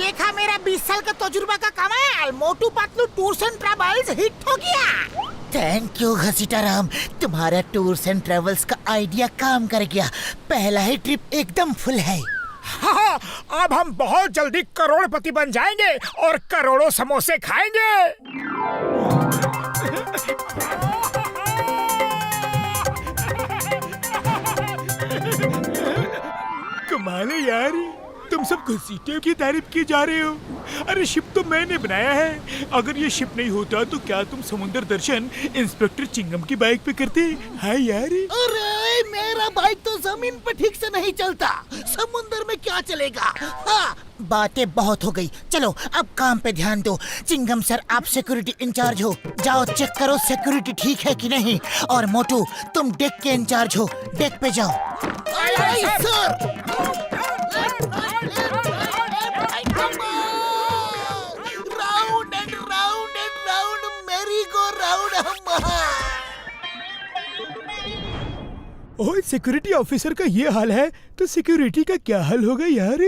देखा, मेरा 20 साल का तजुर्बा का कमाल। Motu Patlu tours and travels hit हो गया। थैंक यू घसीटाराम, तुम्हारा टूर्स एंड ट्रेवल्स का आइडिया काम कर गया। पहला ही ट्रिप एकदम फुल है। हाँ, अब हम बहुत जल्दी करोड़पति बन जाएंगे और करोड़ों समोसे खाएंगे। कमाल है यार, तुम सब घसीटे की तारीफ की जा रहे हो। अरे शिप तो मैंने बनाया है। अगर ये शिप नहीं होता तो क्या तुम समुद्र दर्शन इंस्पेक्टर चिंगम की बाइक पे करते? हाँ यार। अरे मेरा बाइक तो जमीन पे ठीक से नहीं चलता, समुद्र में क्या चलेगा। हाँ, बातें बहुत हो गई, चलो अब काम पे ध्यान दो। चिंगम सर, आप सिक्योरिटी इंचार्ज हो, जाओ चेक करो सिक्योरिटी ठीक है कि नहीं। और मोटू, तुम डेक के इंचार्ज हो, डेक पे जाओ। Sir round and round and round मेरी गो राउंड। ओह, सिक्योरिटी ऑफिसर का ये हाल है तो सिक्योरिटी का क्या हाल होगा यार।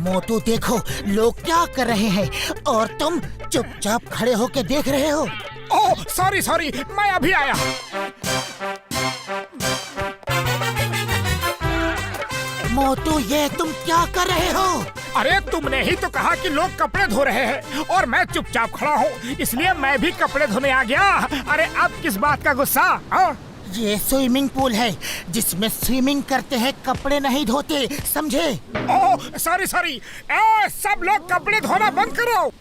मोटू देखो, लोग क्या कर रहे हैं और तुम चुपचाप खड़े होके देख रहे हो। ओह सॉरी सॉरी, मैं अभी आया। मोटू, ये तुम क्या कर रहे हो? अरे तुमने ही तो कहा कि लोग कपड़े धो रहे हैं और मैं चुपचाप खड़ा हूँ, इसलिए मैं भी कपड़े धोने आ गया। अरे अब किस बात का गुस्सा? हाँ? ये स्विमिंग पूल है जिसमें स्विमिंग करते हैं, कपड़े नहीं धोते, समझे? ओह सॉरी सॉरी, सब लोग कपड़े धोना बंद करो।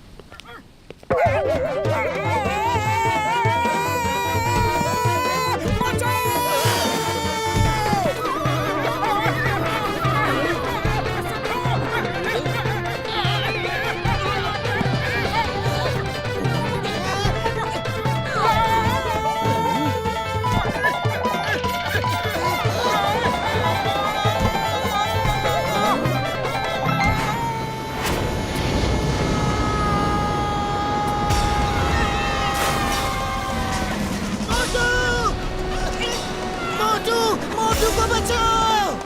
मोटू को बचाओ!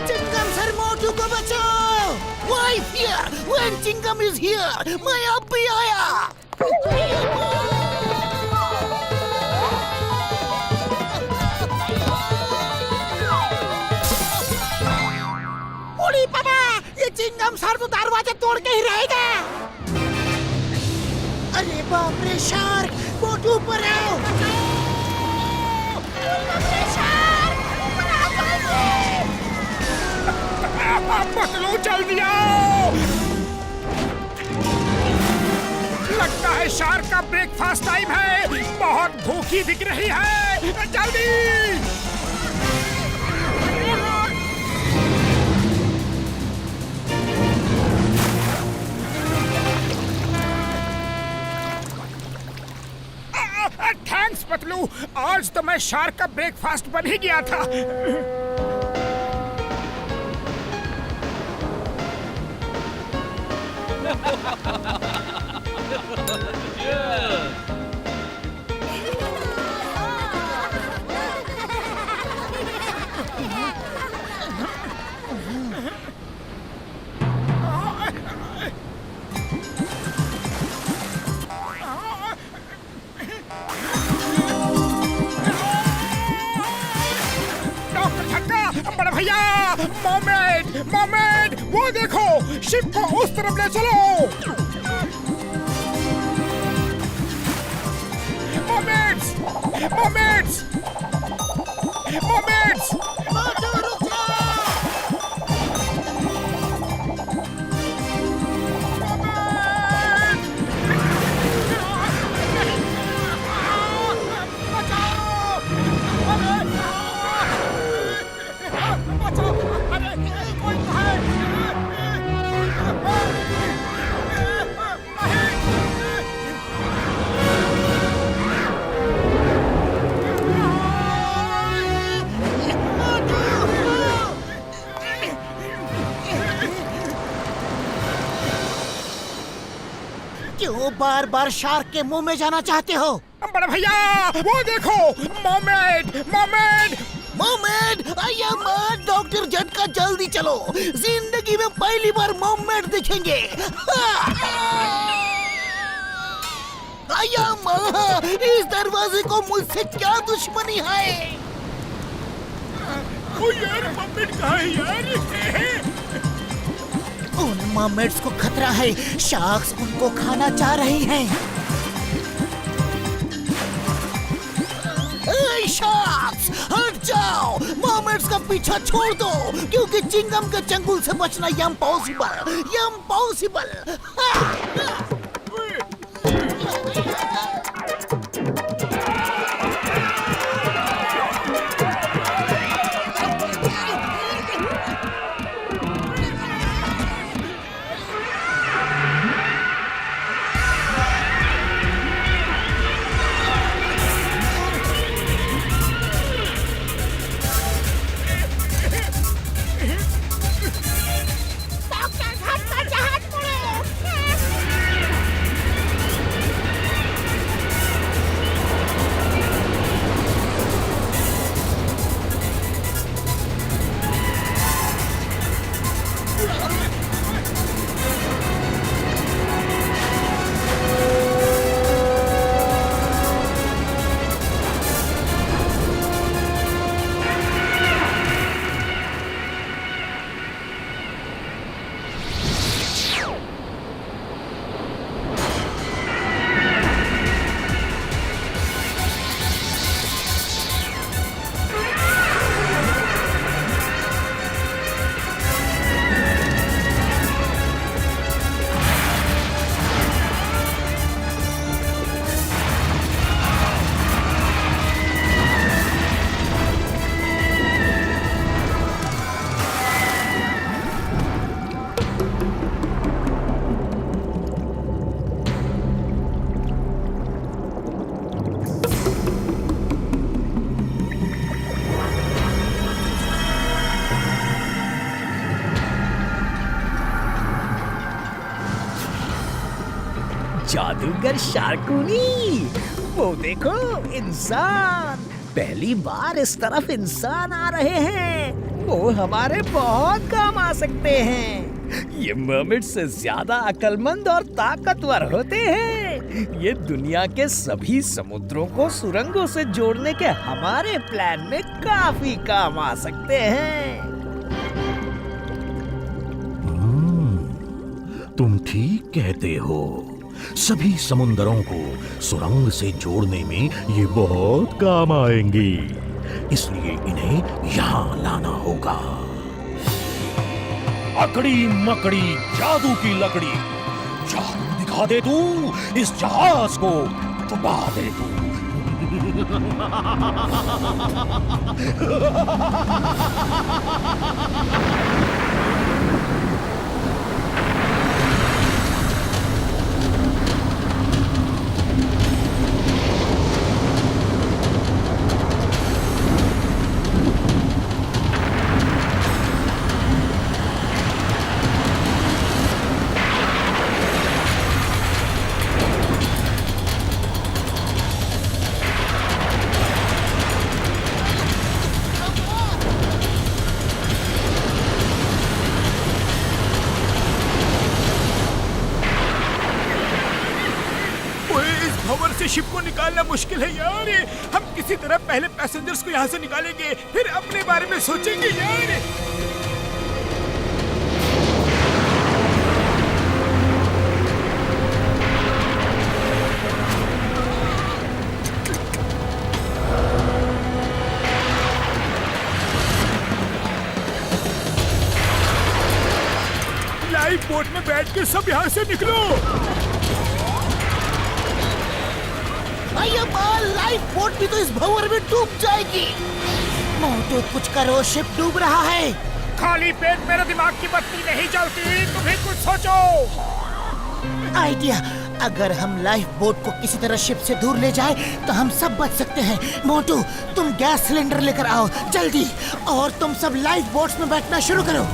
चिंगम सर, मोटू को बचाओ! Why fear when Chingam is here? मैं अब भी आया। ओली पापा, ये चिंगम सर तो दरवाजा तोड़ के ही रहेगा। अरे बाप रे, शार्क! मोटू पर आओ! पतलू जल्दी आओ! लगता है शार्क का ब्रेकफास्ट टाइम है। बहुत भूखी दिख रही है, जल्दी! करूं? आज तो मैं शार्क का ब्रेकफास्ट बन ही गया था। डॉक्टर झटका, बड़े भैया, मोमेड, मोमेड, वो देखो, शिप को उस तरफ ले चलो। मोमेड्स, मोमेड्स, मोमेड्स। क्यों बार बार शार्क के मुंह में जाना चाहते हो? बड़े भैया, वो देखो, मोमेड, मोमेड। मोमेड, डॉक्टर झटका, जल्दी चलो, जिंदगी में पहली बार मोमेड दिखेंगे। इस दरवाजे को मुझसे क्या दुश्मनी है? ओ यार, मम्मेट कहाँ है यार? उन मर्मेड्स को खतरा है, शार्क्स उनको खाना चाह रही हैं। शार्क्स, हट जाओ, मर्मेड्स का पीछा छोड़ दो, क्योंकि चिंगम के चंगुल से बचना इम्पॉसिबल, इम्पॉसिबल। जादूगर शार्कूनी, वो देखो, इंसान। पहली बार इस तरफ इंसान आ रहे हैं। वो हमारे बहुत काम आ सकते हैं। ये मर्मेड से ज्यादा अक्लमंद और ताकतवर होते हैं। ये दुनिया के सभी समुद्रों को सुरंगों से जोड़ने के हमारे प्लान में काफी काम आ सकते हैं। तुम ठीक कहते हो। सभी समुंदरों को सुरंग से जोड़ने में ये बहुत काम आएंगी, इसलिए इन्हें यहाँ लाना होगा। अकड़ी मकड़ी जादू की लकड़ी, जादू दिखा दे तू, इस जहाज को डुबा दे तू। से शिप को निकालना मुश्किल है यार। हम किसी तरह पहले पैसेंजर्स को यहाँ से निकालेंगे, फिर अपने बारे में सोचेंगे यार। लाइफ बोट में बैठ के सब यहाँ से निकलो। भैया बाल, लाइफ बोट भी तो इस भंवर में डूब जाएगी। मोटू कुछ करो, शिप डूब रहा है। खाली पेट मेरे दिमाग की बत्ती नहीं जलती, तुम ही कुछ सोचो। आइडिया, अगर हम लाइफ बोट को किसी तरह शिप से दूर ले जाए तो हम सब बच सकते हैं। मोटू तुम गैस सिलेंडर लेकर आओ जल्दी, और तुम सब लाइफ बोट्स में बैठना शुरू करो।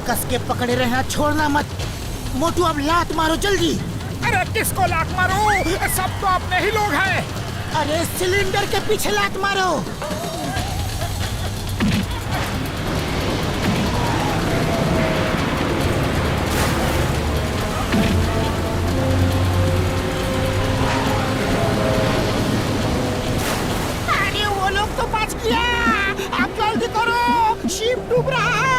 कस के पकड़े रहना, छोड़ना मत। मोटू अब लात मारो जल्दी। अरे किसको लात मारो, सब तो अपने ही लोग हैं। अरे सिलेंडर के पीछे लात मारो। अरे वो लोग तो बच गया, अब जल्दी करो, शिप डूब रहा है।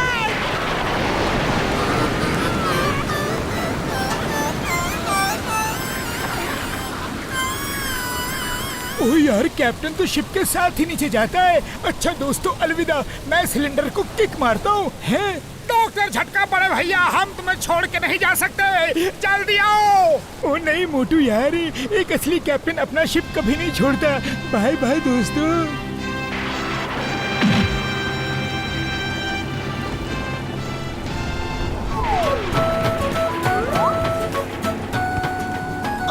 ओह यार, कैप्टन तो शिप के साथ ही नीचे जाता है। अच्छा दोस्तों, अलविदा, मैं सिलेंडर को किक मारता हूँ। हैं? डॉक्टर झटका पड़े भैया, हम तुम्हें छोड़ के नहीं जा सकते, जल्दी आओ। ओ नहीं मोटू यार, एक असली कैप्टन अपना शिप कभी नहीं छोड़ता। बाय बाय दोस्तों।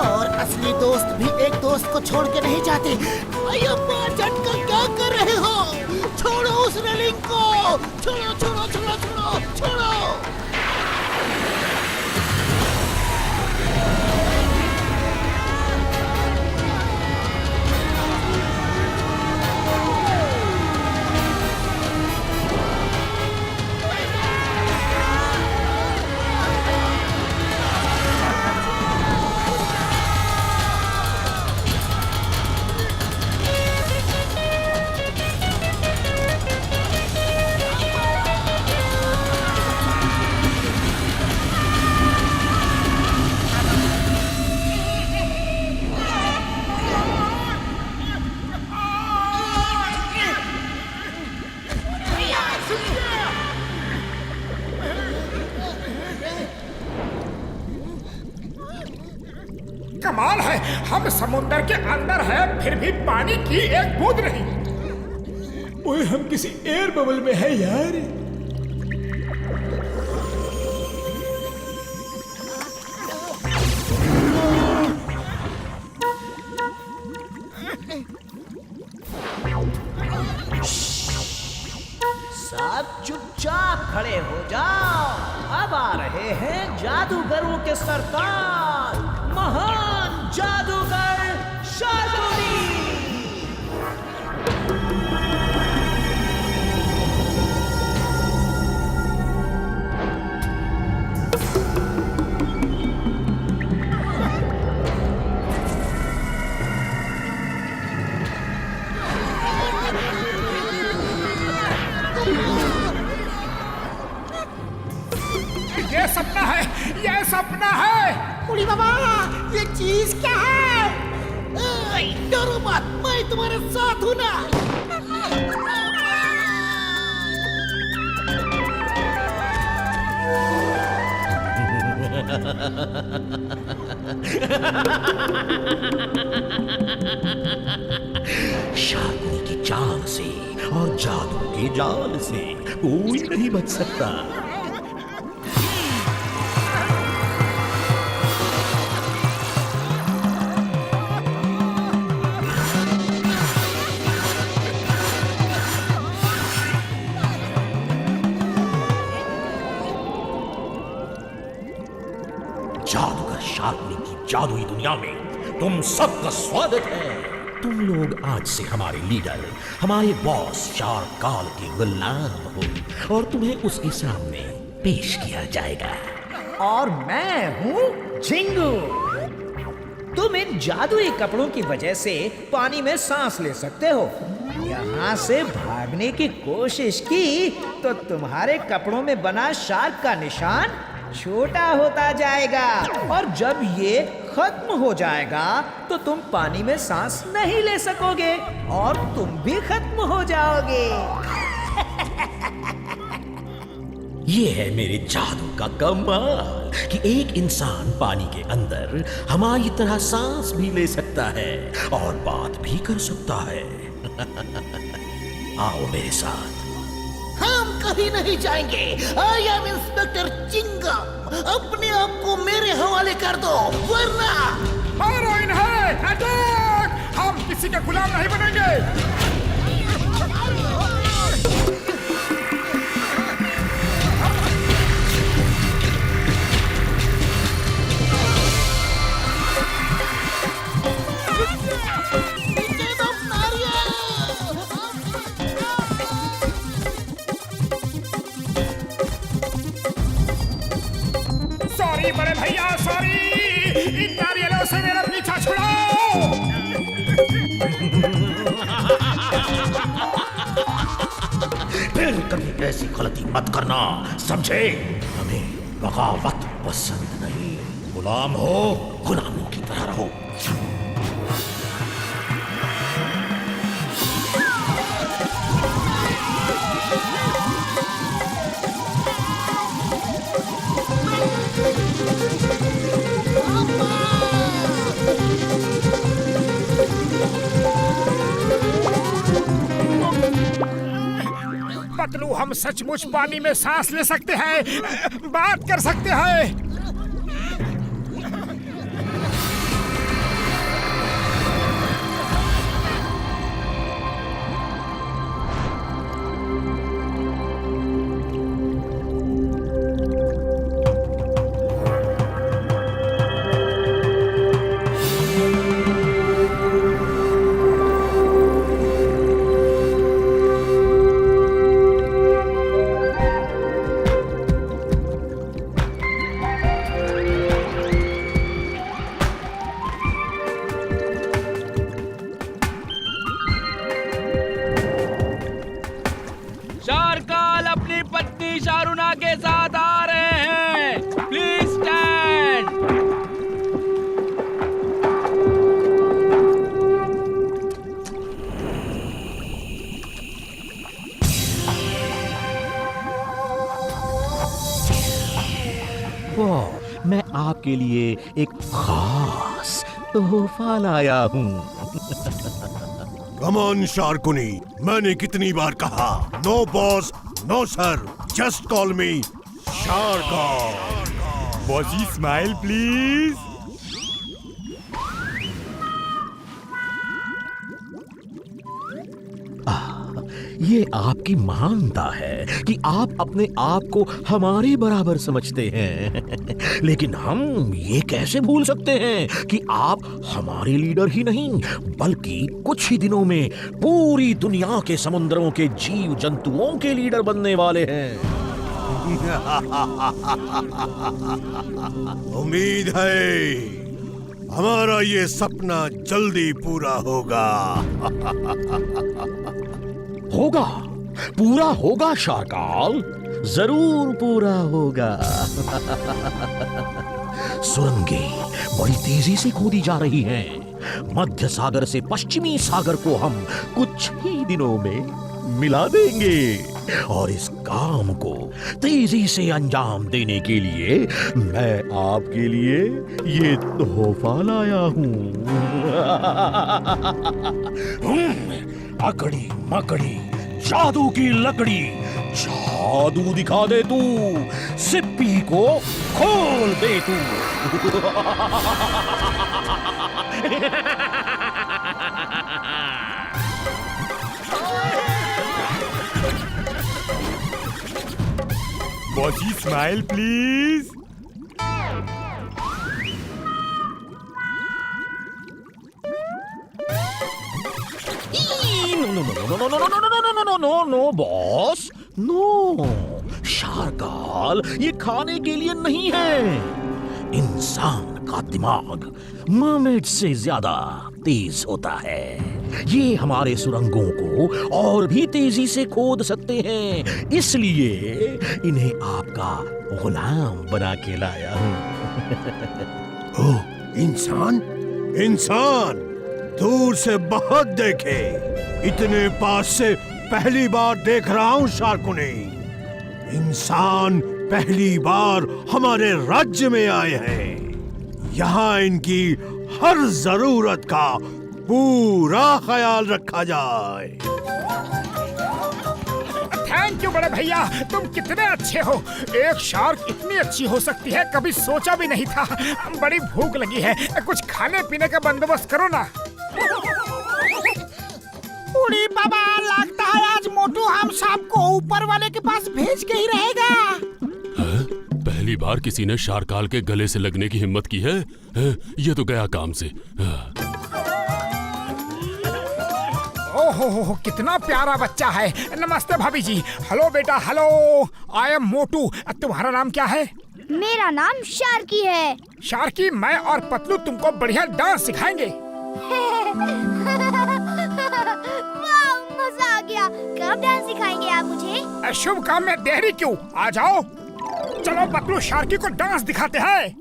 और असली दोस्त भी एक दोस्त को छोड़ के नहीं जाते। अय्यप्पा झटका, क्या कर रहे हो? छोड़ो उस रेलिंग को, छोड़ो छोड़ो छोड़ो छोड़ो छोड़ो। कमाल है, हम समुंदर के अंदर हैं, फिर भी पानी की एक बूंद नहीं। ओए हम किसी एयर बबल में है यार। सब चुपचाप खड़े हो जाओ, अब आ रहे हैं जादूगरों के सरदार, महान जादूगर शार्दूली। ये सपना है, ये सपना है। उड़ी बाबा, ये चीज क्या है? डरो मत, मैं तुम्हारे साथ हूँ ना। शादी की चाल से और जादू के जाल से कोई नहीं बच सकता। जादूगर शार्कनी की जादुई दुनिया में तुम सबका स्वागत है। तुम लोग आज से हमारे लीडर, हमारे बॉस शार्क काल के गुलाम हो और तुम्हें उसके सामने पेश किया जाएगा। और मैं हूँ झिंगू। तुम इन जादुई कपड़ों की वजह से पानी में सांस ले सकते हो। यहाँ से भागने की कोशिश की तो तुम्हारे कपड़ों में बना शार्क का निशान छोटा होता जाएगा, और जब ये खत्म हो जाएगा तो तुम पानी में सांस नहीं ले सकोगे और तुम भी खत्म हो जाओगे। ये है मेरे जादू का कमाल कि एक इंसान पानी के अंदर हमारी तरह सांस भी ले सकता है और बात भी कर सकता है। आओ मेरे साथ। हम कहीं नहीं जाएंगे। I am inspector Chingam. अपने आप को मेरे हवाले कर दो, वरना मारो इन्हें! अटैक! हम किसी के गुलाम नहीं बनेंगे। सॉरी बड़े भैया, सॉरी। इन नारियलों से मेरा पीछा छुड़ाओ। फिर कभी ऐसी गलती मत करना, समझे? हमें बगावत पसंद नहीं। गुलाम हो, गुलामों की तरह रहो। पतलू, हम सचमुच पानी में सांस ले सकते हैं, बात कर सकते हैं। शार्काल अपनी पत्नी शारुना के साथ आ रहे हैं। Please stand. वाह, मैं आपके लिए एक खास तोहफा लाया हूँ। कम ऑन शार्कुनी, मैंने कितनी बार कहा, no boss no sir, just call me shark. Bossy smile please. ये आपकी महानता है कि आप अपने आप को हमारे बराबर समझते हैं। लेकिन हम ये कैसे भूल सकते हैं कि आप हमारे लीडर ही नहीं, बल्कि कुछ ही दिनों में पूरी दुनिया के समुद्रों के जीव जंतुओं के लीडर बनने वाले हैं। उम्मीद है हमारा ये सपना जल्दी पूरा होगा। होगा, पूरा होगा शार्काल, जरूर पूरा होगा। सुरंगें बड़ी तेजी से खोदी जा रही हैं। मध्य सागर से पश्चिमी सागर को हम कुछ ही दिनों में मिला देंगे, और इस काम को तेजी से अंजाम देने के लिए मैं आपके लिए ये तोहफा लाया हूं। अकड़ी मकड़ी जादू की लकड़ी, जादू दिखा दे तू, सिप्पी को खोल दे तू। Bossy smile please. No boss, no. शार्काल ये खाने के लिए नहीं है। इंसान का दिमाग मर्मेड से ज्यादा तेज होता है। ये हमारे सुरंगों को और भी तेजी से खोद सकते हैं, इसलिए इन्हें आपका गुलाम बना के लाया हूं। ओह, इंसान? इंसान दूर से बहुत देखे, इतने पास से पहली बार देख रहा हूं शार्कुनी। इंसान पहली बार हमारे राज्य में आए हैं। यहाँ इनकी हर जरूरत का पूरा ख्याल रखा जाए। थैंक यू बड़े भैया, तुम कितने अच्छे हो। एक शार्क इतनी अच्छी हो सकती है कभी सोचा भी नहीं था। बड़ी भूख लगी है, कुछ खाने पीने का बंदोबस्त करो ना। उड़ी बाबा, लगता है आज मोटू हम सबको ऊपर वाले के पास भेज के ही रहेगा। पहली बार किसी ने शार्काल के गले से लगने की हिम्मत की है। ये तो गया काम से। ओहो, कितना प्यारा बच्चा है। नमस्ते भाभी जी। हेलो बेटा, हेलो। आई एम मोटू। तुम्हारा नाम क्या है? मेरा नाम शार्की है। शार्की, मैं और पतलू तुमको बढ़िया डांस सिखाएंगे। मजा आ गया। कब डांस सिखाएंगे आप मुझे? शुभ काम में देरी क्यों, आ जाओ। चलो पतलू, शार्की को डांस दिखाते हैं।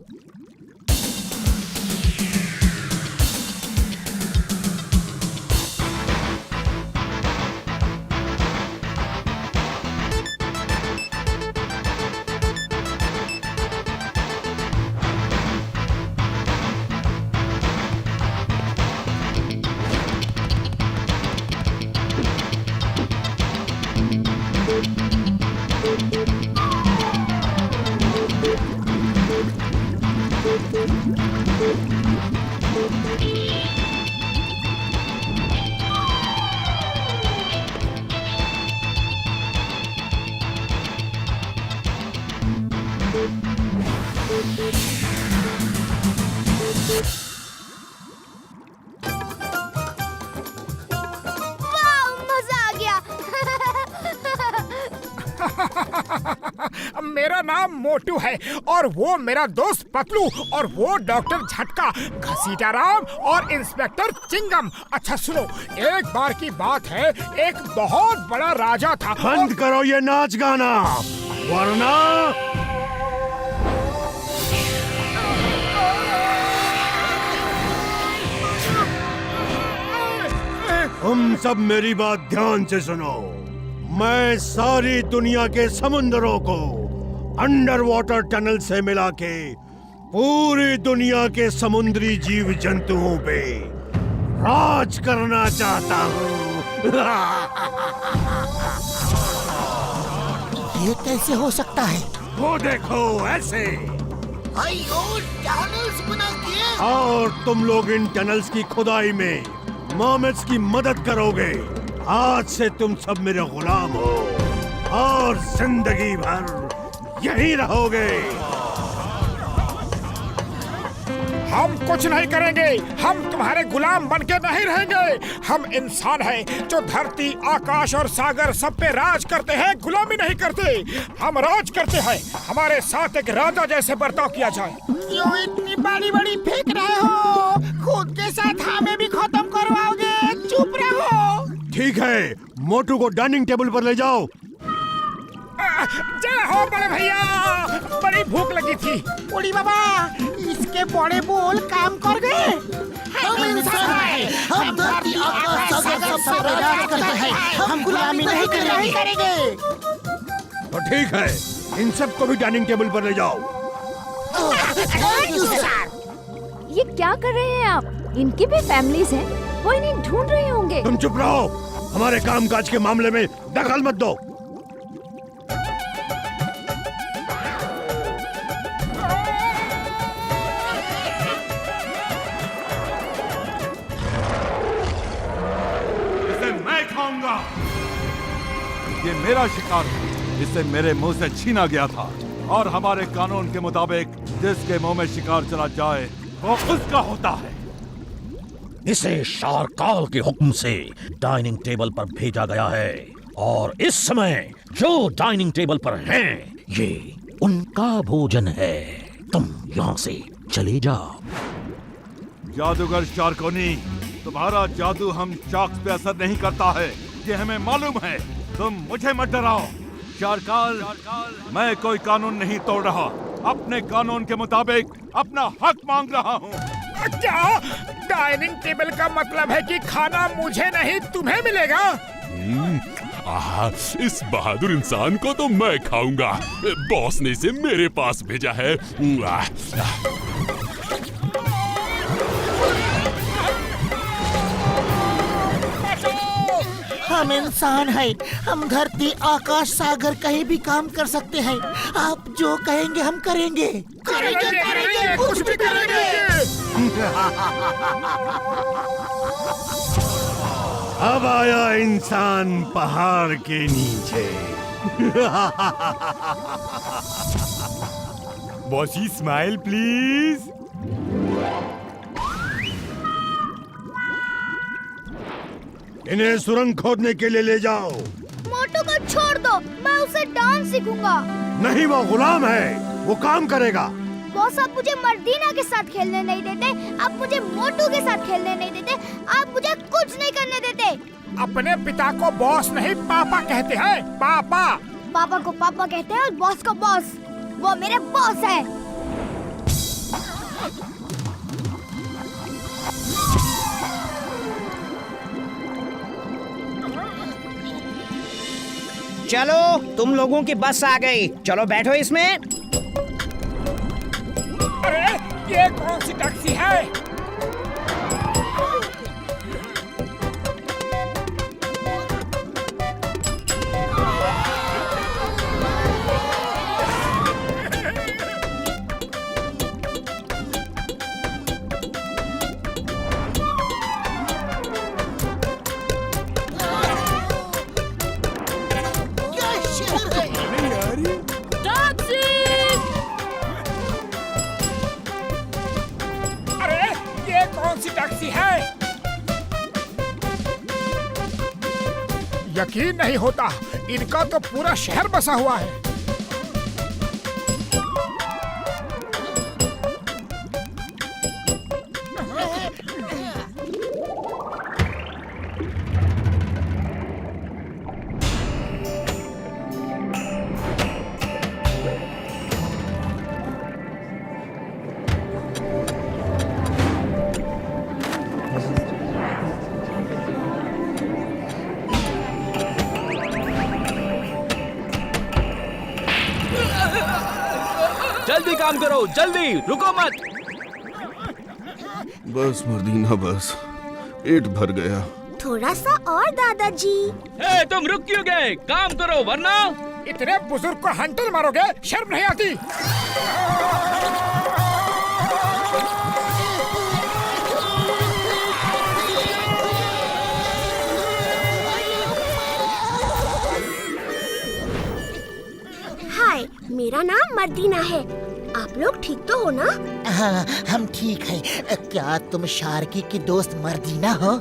मेरा नाम मोटू है और वो मेरा दोस्त पतलू और वो डॉक्टर झटका, घसीटा राम और इंस्पेक्टर चिंगम। अच्छा सुनो, एक बार की बात है, एक बहुत बड़ा राजा था। बंद करो ये नाच गाना, वरना तुम सब मेरी बात ध्यान से सुनो। मैं सारी दुनिया के समुद्रों को अंडर वाटर टनल से मिला के पूरी दुनिया के समुद्री जीव जंतुओं पे राज करना चाहता हूँ। ये कैसे हो सकता है? वो देखो ऐसे। टनल्स बना दिए। और तुम लोग इन टनल्स की खुदाई में मर्मेड्स की मदद करोगे। आज से तुम सब मेरे गुलाम हो और जिंदगी भर यही रहोगे। हम कुछ नहीं करेंगे, हम तुम्हारे गुलाम बनके नहीं रहेंगे। हम इंसान हैं जो धरती, आकाश और सागर सब पे राज करते हैं, गुलामी नहीं करते। हम राज करते हैं, हमारे साथ एक राजा जैसे बर्ताव किया जाए। क्यों इतनी बड़ी बड़ी फेंक रहे हो? खुद के साथ हमें भी खत्म करवाओगे? चुप रहो। ठीक है, मोटू को डाइनिंग टेबल पर ले जाओ। जय हो बड़े भैया, बड़ी भूख लगी थी। उड़ी बाबा, इसके बड़े बोल काम कर गए। हम इंसान हैं, हम धरती, आकाश, सागर सब पे राज करते हैं। हम गुलामी नहीं करेंगे। तो ठीक है, इन सबको भी डाइनिंग टेबल पर ले जाओ। ये क्या कर रहे हैं आप? इनकी भी फैमिलीज हैं, वो इन्हें ढूंढ रहे होंगे। तुम चुप रहो, हमारे कामकाज के मामले में दखल मत दो। इसे मैं खाऊंगा। ये मेरा शिकार है, इसे मेरे मुंह से छीना गया था और हमारे कानून के मुताबिक जिसके मुंह में शिकार चला जाए वो उसका होता है। इसे शारकाल के हुक्म से डाइनिंग टेबल पर भेजा गया है और इस समय जो डाइनिंग टेबल पर हैं, ये उनका भोजन है। तुम यहाँ से चले जाओ। जादूगर शार्कोनी, तुम्हारा जादू हम शार्क्स पे असर नहीं करता है, ये हमें मालूम है। तुम मुझे मत डराओ। शारकाल, मैं कोई कानून नहीं तोड़ रहा, अपने कानून के मुताबिक अपना हक मांग रहा हूँ। क्या डाइनिंग टेबल का मतलब है कि खाना मुझे नहीं तुम्हें मिलेगा? आहा, इस बहादुर इंसान को तो मैं खाऊंगा। बॉस ने इसे मेरे पास भेजा है। हम इंसान हैं, हम धरती आकाश सागर कहीं भी काम कर सकते हैं। आप जो कहेंगे हम करेंगे। करेंगे, कुछ भी करेंगे। अब आया इंसान पहाड़ के नीचे। Bossy smile please. इन्हें सुरंग खोदने के लिए ले जाओ। मोटू को छोड़ दो, मैं उसे डांस सिखूंगा। नहीं, वो गुलाम है, वो काम करेगा। बॉस, आप मुझे मर्दीना के साथ खेलने नहीं देते, आप मुझे मोटू के साथ खेलने नहीं देते, आप मुझे कुछ नहीं करने देते। अपने पिता को बॉस नहीं पापा कहते हैं, पापा। पापा को पापा कहते हैं और बॉस को बॉस। वो मेरे बॉस है। चलो, तुम लोगों की बस आ गई, चलो बैठो इसमें। अरे ये कौन सी टैक्सी है? यकीन नहीं होता, इनका तो पूरा शहर बसा हुआ है। जल्दी काम करो, जल्दी, रुको मत। बस मर्दीना, बस पेट भर गया। थोड़ा सा और दादाजी। ए, तुम रुक क्यों गए? काम करो वरना। इतने बुजुर्ग को हंटर मारोगे? शर्म नहीं आती? हाय, मेरा नाम मर्दीना है। आप लोग ठीक तो हो ना? हाँ, हम ठीक हैं। क्या तुम शार्की की दोस्त मर्दीना हो?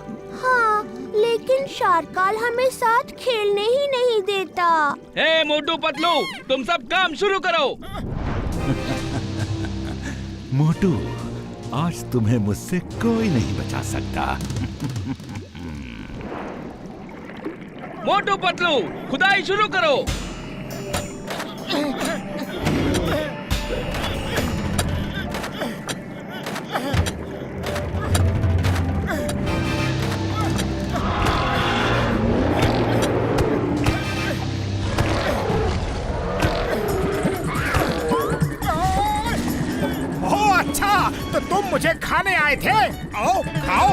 हाँ, लेकिन शारकाल हमें साथ खेलने ही नहीं देता। ए मोटू पतलू, तुम सब काम शुरू करो। मोटू, आज तुम्हें मुझसे कोई नहीं बचा सकता। मोटू पतलू, खुदाई शुरू करो। अच्छा, तो तुम मुझे खाने आए थे? आओ, खाओ।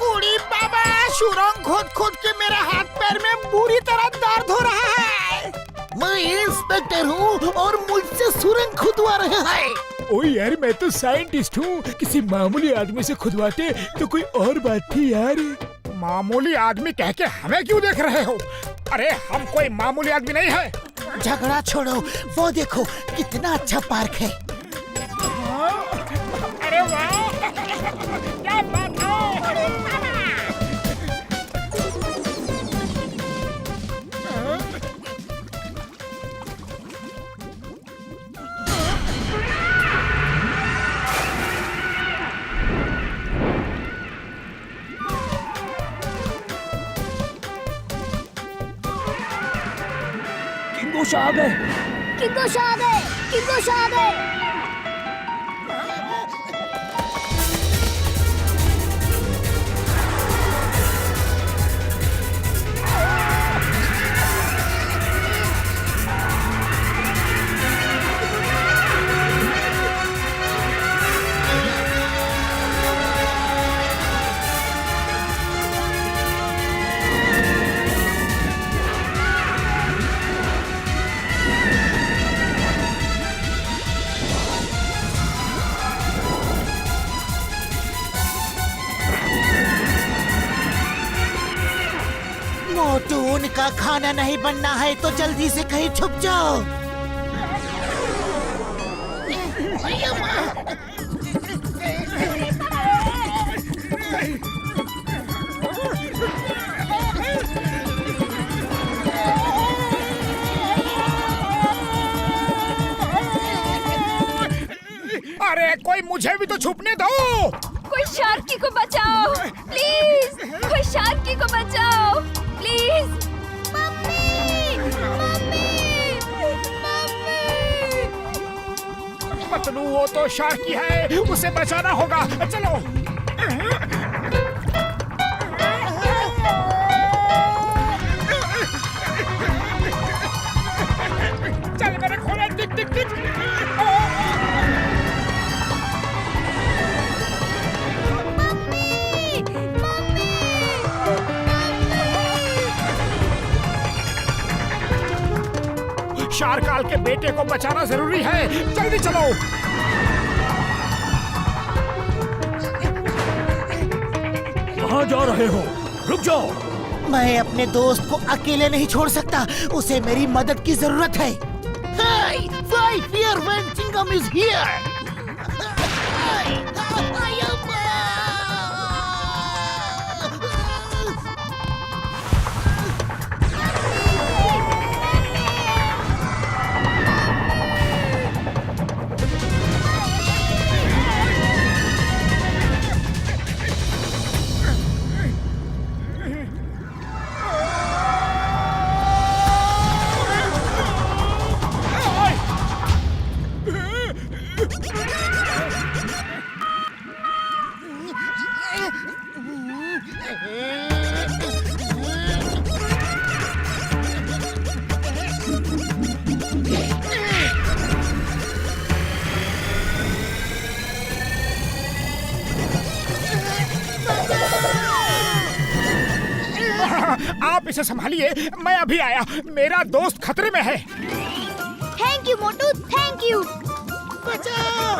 उड़ी बाबा, सुरंग खोद खोद के मेरे हाथ पैर में बुरी तरह दर्द हो रहा है। मैं इंस्पेक्टर हूँ और मुझसे सुरंग खुदवा रहे हैं। ओ यार, मैं तो साइंटिस्ट हूँ, किसी मामूली आदमी से खुदवाते तो कोई और बात थी यार। मामूली आदमी कह के हमें क्यों देख रहे हो? अरे हम कोई मामूली आदमी नहीं है। झगड़ा छोड़ो, वो देखो कितना अच्छा पार्क है। अरे वाह, क्या बात है। किंगोश आ गए। किंगोश आ गए, किंगोश आ गए। मोटू, उनका खाना नहीं बनना है तो जल्दी से कहीं छुप जाओ। अरे कोई मुझे भी तो छुपने दो। कोई शार्की को बचाओ प्लीज, कोई शार्की को बचाओ please. Mummy, mummy, mummy. Patlu वो तो शार्की है, उसे बचाना होगा। चलो। चल मेरे खोले, टिक टिक टिक। शारकाल के बेटे को बचाना जरूरी है, जल्दी चलो। कहाँ जा रहे हो? रुक जाओ। मैं अपने दोस्त को अकेले नहीं छोड़ सकता, उसे मेरी मदद की जरूरत है। Hey, why fear when Chingam is here? आप इसे संभालिए, मैं अभी आया। मेरा दोस्त खतरे में है। Thank you Motu, thank you. बचाओ!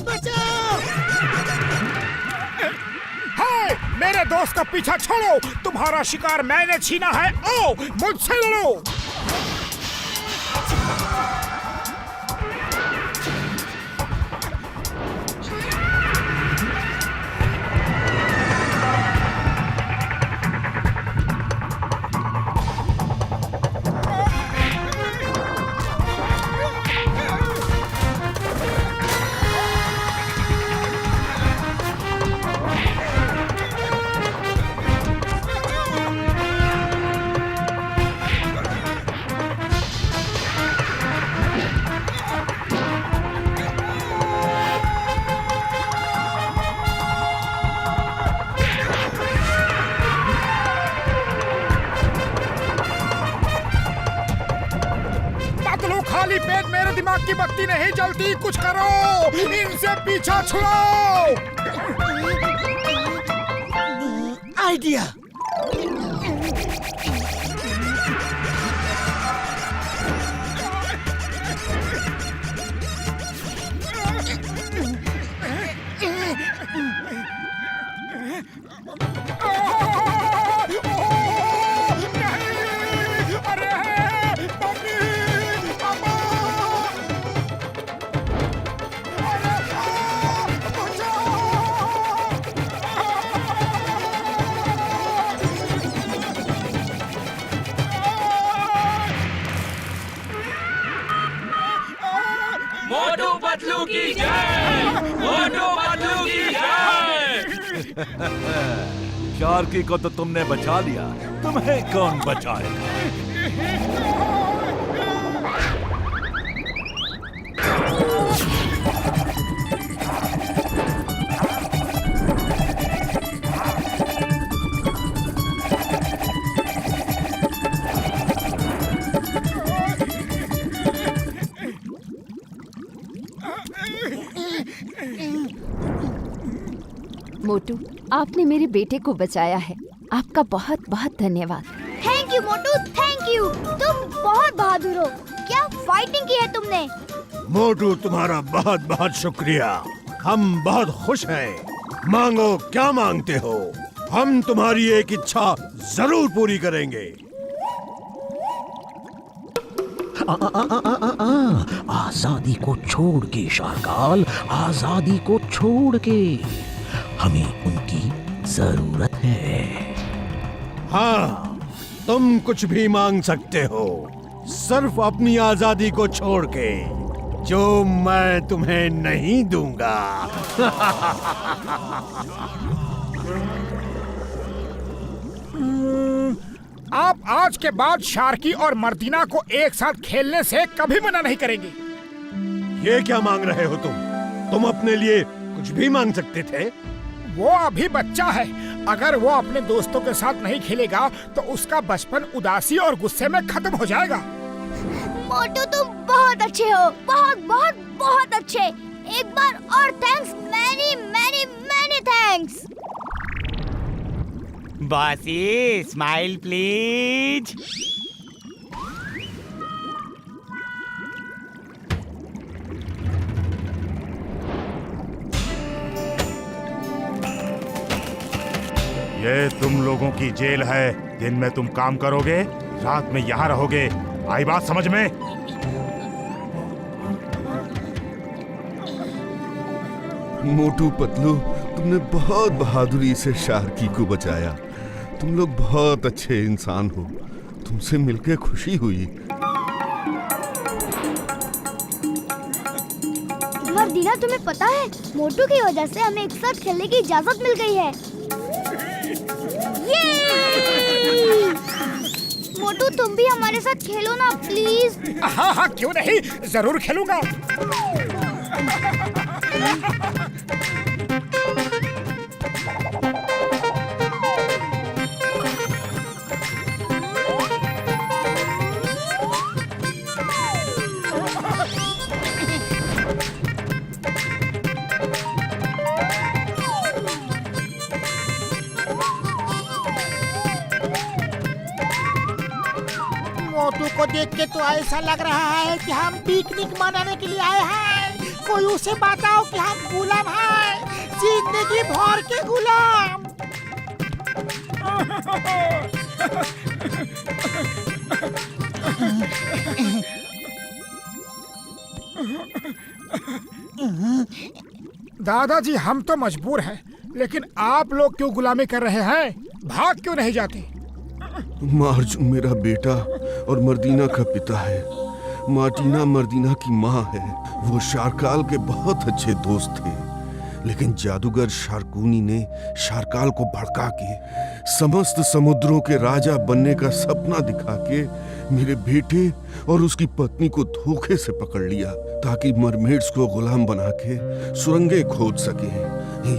बचाओ! हाय, मेरे दोस्त का पीछा छोड़ो। तुम्हारा शिकार मैंने छीना है। आओ मुझसे लड़ो। खाली पेट मेरे दिमाग की बत्ती नहीं जलती। कुछ करो, इनसे पीछा छुड़ाओ। आइडिया। अरे मम्मी, पापा, अरे मोटू पतलू की जय, मोटू पतलू की जय। शार्की को तो तुमने बचा लिया, तुम्हें कौन बचाएगा? मोटू, आपने मेरे बेटे को बचाया है। आपका बहुत बहुत धन्यवाद। Thank you Motu, thank you. तुम बहुत बहादुर हो। क्या फाइटिंग की है तुमने। मोटू, तुम्हारा बहुत बहुत शुक्रिया। हम बहुत खुश हैं। मांगो, क्या मांगते हो? हम तुम्हारी एक इच्छा जरूर पूरी करेंगे। आजादी को छोड़ के शारकाल, आजादी को छोड़ के। हमें उनकी जरूरत है। हाँ, तुम कुछ भी मांग सकते हो, सिर्फ अपनी आजादी को छोड़ के, जो मैं तुम्हें नहीं दूंगा। आप आज के बाद शार्की और मर्दीना को एक साथ खेलने से कभी मना नहीं करेंगे। ये क्या मांग रहे हो तुम? तुम अपने लिए कुछ भी मांग सकते थे। वो अभी बच्चा है। अगर वो अपने दोस्तों के साथ नहीं खेलेगा तो उसका बचपन उदासी और गुस्से में खत्म हो जाएगा। मोटू, तुम बहुत अच्छे हो। बहुत बहुत बहुत अच्छे। एक बार और thanks, many many many thanks. Bossy, smile please. ये तुम लोगों की जेल है। दिन में तुम काम करोगे, रात में यहाँ रहोगे। आई बात समझ में? मोटू पतलू, तुमने बहुत बहादुरी से शार्की को बचाया। तुम लोग बहुत अच्छे इंसान हो। तुमसे मिलकर खुशी हुई। मर्दीना, तुम्हें पता है, मोटू की वजह से हमें एक साथ खेलने की इजाजत मिल गई है। मोटू, तुम भी हमारे साथ खेलो ना प्लीज। हाँ हाँ, क्यों नहीं, जरूर खेलूंगा। मोटू को देख के तो ऐसा लग रहा है कि हम पिकनिक मनाने के लिए आए हैं। कोई उसे बताओ कि हम गुलाम हैं, जिंदगी भर के गुलाम। दादाजी, हम तो मजबूर हैं, लेकिन आप लोग क्यों गुलामी कर रहे हैं? भाग क्यों नहीं जाते? मार्जुन मेरा बेटा और मर्दीना का पिता है। मार्टिना मर्दीना की माँ है। वो शारकाल के बहुत अच्छे दोस्त थे, लेकिन जादूगर शार्कूनी ने शारकाल को भड़का के समस्त समुद्रों के राजा बनने का सपना दिखा के मेरे बेटे और उसकी पत्नी को धोखे से पकड़ लिया, ताकि मरमेड्स को गुलाम बना के सुरंगें खोद सके।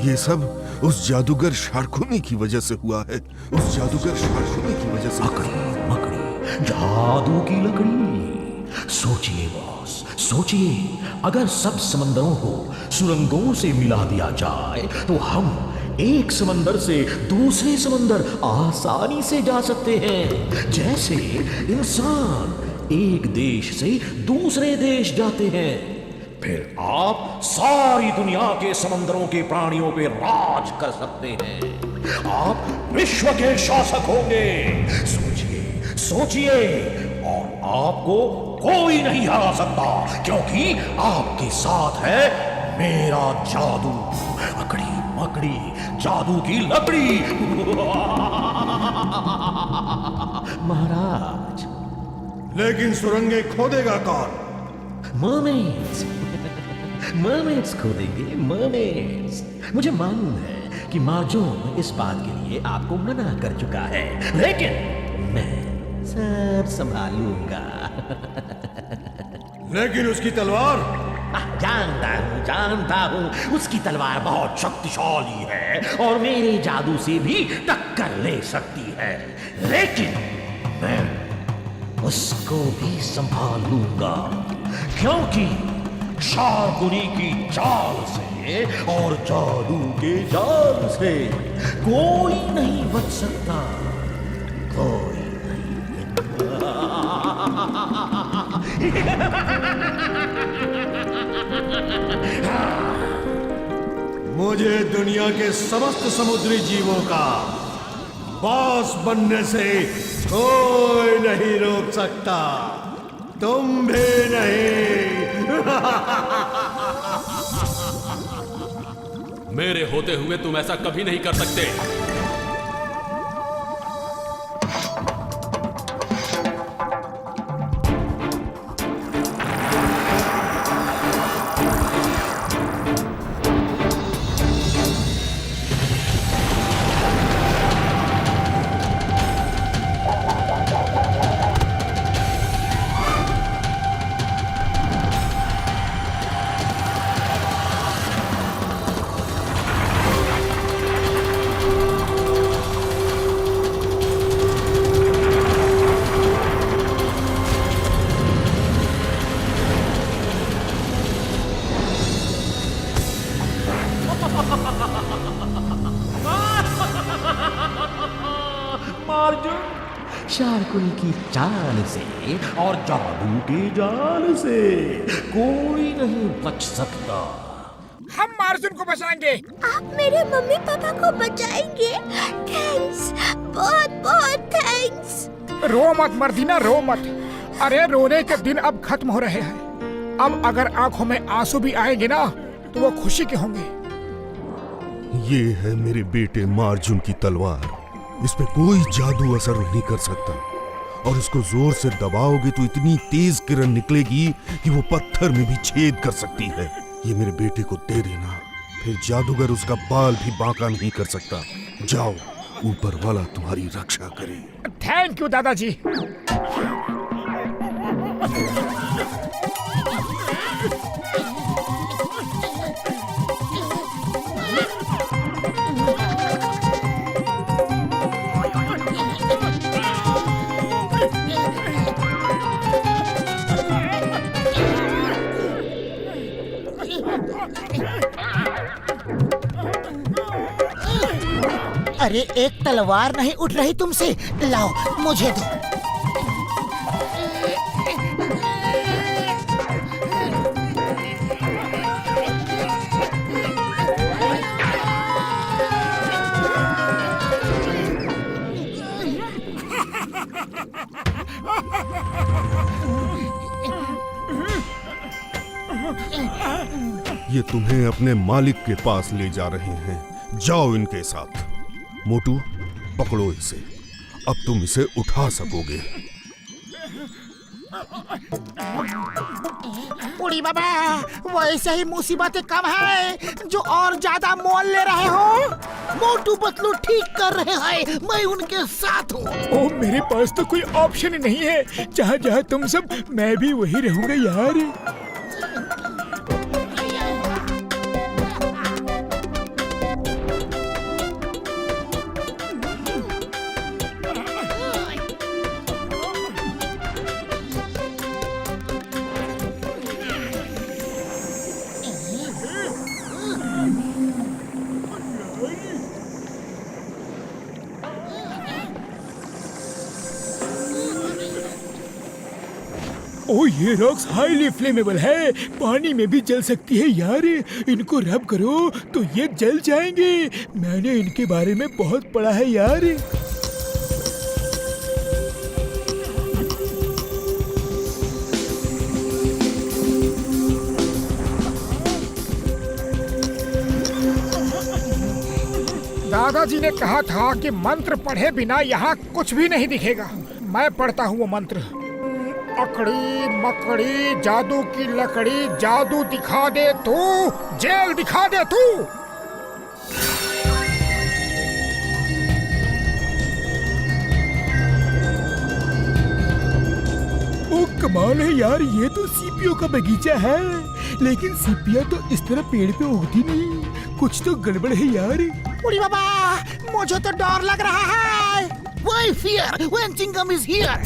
ये सब उस जादूगर शार्कूनी की वजह से हुआ है। उस जादूगर शार्कूनी की वजह से। मकड़ी, जादू की लकड़ी। सोचिए बॉस, सोचिए, अगर सब समंदरों को सुरंगों से मिला दिया जाए तो हम एक समंदर से दूसरे समंदर आसानी से जा सकते हैं, जैसे इंसान एक देश से दूसरे देश जाते हैं। फिर आप सारी दुनिया के समंदरों के प्राणियों पे राज कर सकते हैं। आप विश्व के शासक होंगे। सोचिए सोचिए, और आपको कोई नहीं हरा सकता, क्योंकि आपके साथ है मेरा जादू, अकड़ी मकड़ी जादू की लकड़ी। महाराज, लेकिन सुरंगें खोदेगा कौन? मर्मेड्स, मर्मेड्स खोदेंगे, मर्मेड्स। मुझे मालूम है कि मार्जोन इस बात के लिए आपको मना कर चुका है, लेकिन मैं सब संभालूंगा। लेकिन उसकी तलवार? जानता हूँ उसकी तलवार बहुत शक्तिशाली है और मेरे जादू से भी टक्कर ले सकती है, लेकिन मैं उसको भी संभालूंगा, क्योंकि शार्कुनी की चाल से और जादू के जाल से कोई नहीं बच सकता, कोई मुझे दुनिया के समस्त समुद्री जीवों का बॉस बनने से कोई नहीं रोक सकता, तुम भी नहीं। मेरे होते हुए तुम ऐसा कभी नहीं कर सकते। शार्कुनी की चाल से और जादू के जाल से कोई नहीं बच सकता। हम मार्जुन को बचाएंगे। आप मेरे मम्मी पापा को बचाएंगे। थैंक्स, बहुत बहुत थैंक्स। रो मत मर्दीना, रो मत। अरे रोने के दिन अब खत्म हो रहे हैं। अब अगर आंखों में आंसू भी आएंगे ना तो वो खुशी के होंगे। ये है मेरे बेटे मार्जुन की तलवार। इस पे कोई जादू असर नहीं कर सकता, और इसको जोर से दबाओगे तो इतनी तेज किरण निकलेगी कि वो पत्थर में भी छेद कर सकती है। ये मेरे बेटे को दे देना, फिर जादूगर उसका बाल भी बांका नहीं कर सकता। जाओ, ऊपर वाला तुम्हारी रक्षा करे। थैंक यू दादाजी। अरे एक तलवार नहीं उठ रही तुमसे, लाओ मुझे दो। ये तुम्हें अपने मालिक के पास ले जा रहे हैं। जाओ इनके साथ। मोटू, पकड़ो इसे। अब तुम इसे उठा सकोगे। उड़ी बाबा, वैसे ही मुसीबतें कम है जो और ज्यादा मोल ले रहे हो। मोटू पतलू ठीक कर रहे हैं, मैं उनके साथ हूँ। ओ, मेरे पास तो कोई ऑप्शन ही नहीं है। जहाँ जहाँ तुम सब, मैं भी वही रहूंगा यार। ओ ये रॉक्स हाईली फ्लेमेबल है, पानी में भी जल सकती है यार। इनको रब करो तो ये जल जाएंगे। मैंने इनके बारे में बहुत पढ़ा है यार। दादाजी ने कहा था कि मंत्र पढ़े बिना यहाँ कुछ भी नहीं दिखेगा। मैं पढ़ता हूँ वो मंत्र। अकड़ी मकड़ी जादू की लकड़ी, जादू दिखा दे तू, जेल दिखा दे तू। ओ कमाल है यार, ये तो सीपियों का बगीचा है, लेकिन सीपियाँ तो इस तरह पेड़ पे उगती नहीं। कुछ तो गड़बड़ है यार। उड़ी बाबा, मुझे तो डर लग रहा है। Why fear when Chingam is here?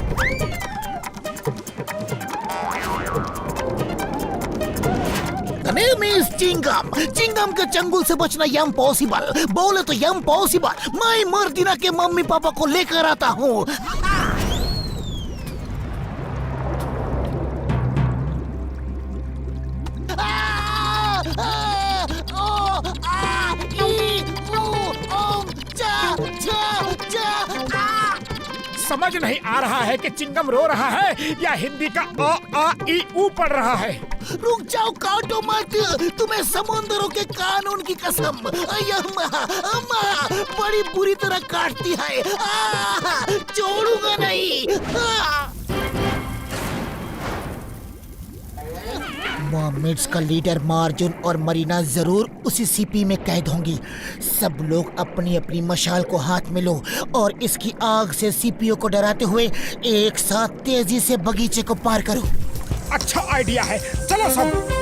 The name is Chingam. Chingam के चंगुल से बचना इम्पॉसिबल। बोले तो इम्पॉसिबल। मैं मर्दिना के मम्मी पापा को लेकर आता हूँ। समझ नहीं आ रहा है कि चिंगम रो रहा है या हिंदी का अ आ ई ऊ पढ़ रहा है। रुक जाओ, काटो मत। तुम्हें समुद्रों के कानून की कसम, अम्मा अम्मा बड़ी बुरी तरह काटती है। छोड़ूंगा नहीं। मर्मेड्स का लीडर मार्जुन और मरीना जरूर उसी सीपी में कैद होंगी। सब लोग अपनी अपनी मशाल को हाथ में लो और इसकी आग से सीपीओ को डराते हुए एक साथ तेजी से बगीचे को पार करो। अच्छा आइडिया है, चलो सब।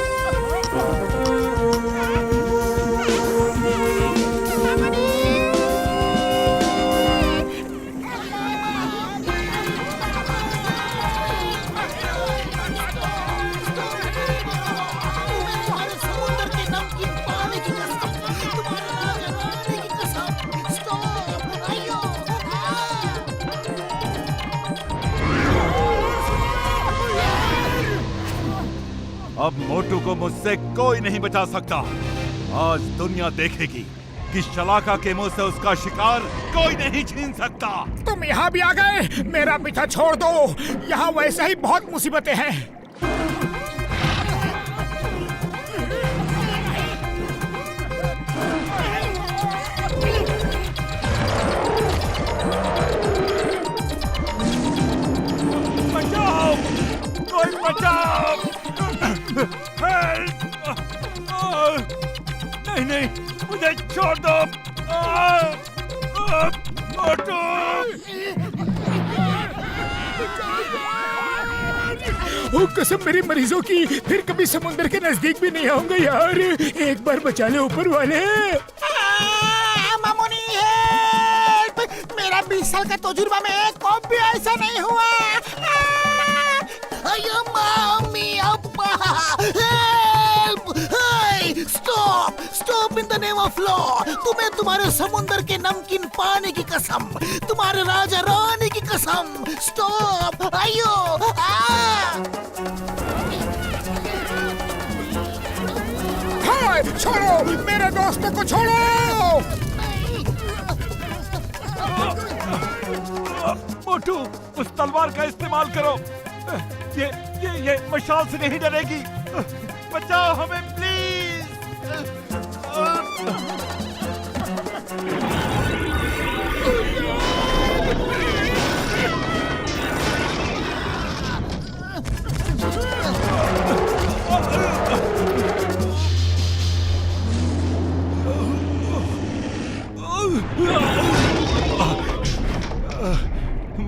अब मोटू को मुझसे कोई नहीं बचा सकता। आज दुनिया देखेगी कि शलाका के मुंह से उसका शिकार कोई नहीं छीन सकता। तुम यहाँ भी आ गए, मेरा पीछा छोड़ दो। यहाँ वैसे ही बहुत मुसीबतें हैं। बचाओ, कोई बचाओ। नहीं नहीं, मुझे छोड़ दो। मोटू, ओ कसम मेरी मरीजों की, फिर कभी समुंदर के नजदीक भी नहीं आऊंगा यार। एक बार बचा ले ऊपर वाले। मामूनी हेल्प! मेरा 20 साल का तजुर्बा में कभी ऐसा नहीं हुआ। अयो मम्मी अब्बा, help! Hey, stop! Stop in the name of law! तुम्हें तुम्हारे समुंदर के नमकीन पानी की कसम, तुम्हारे राजा रानी की कसम, स्टॉप! अयो! हाय, छोड़ो मेरे दोस्तों को, छोड़ो। मोटू, उस तलवार का इस्तेमाल करो। ये मशाल से नहीं डरेगी। बचाओ हमें प्लीज।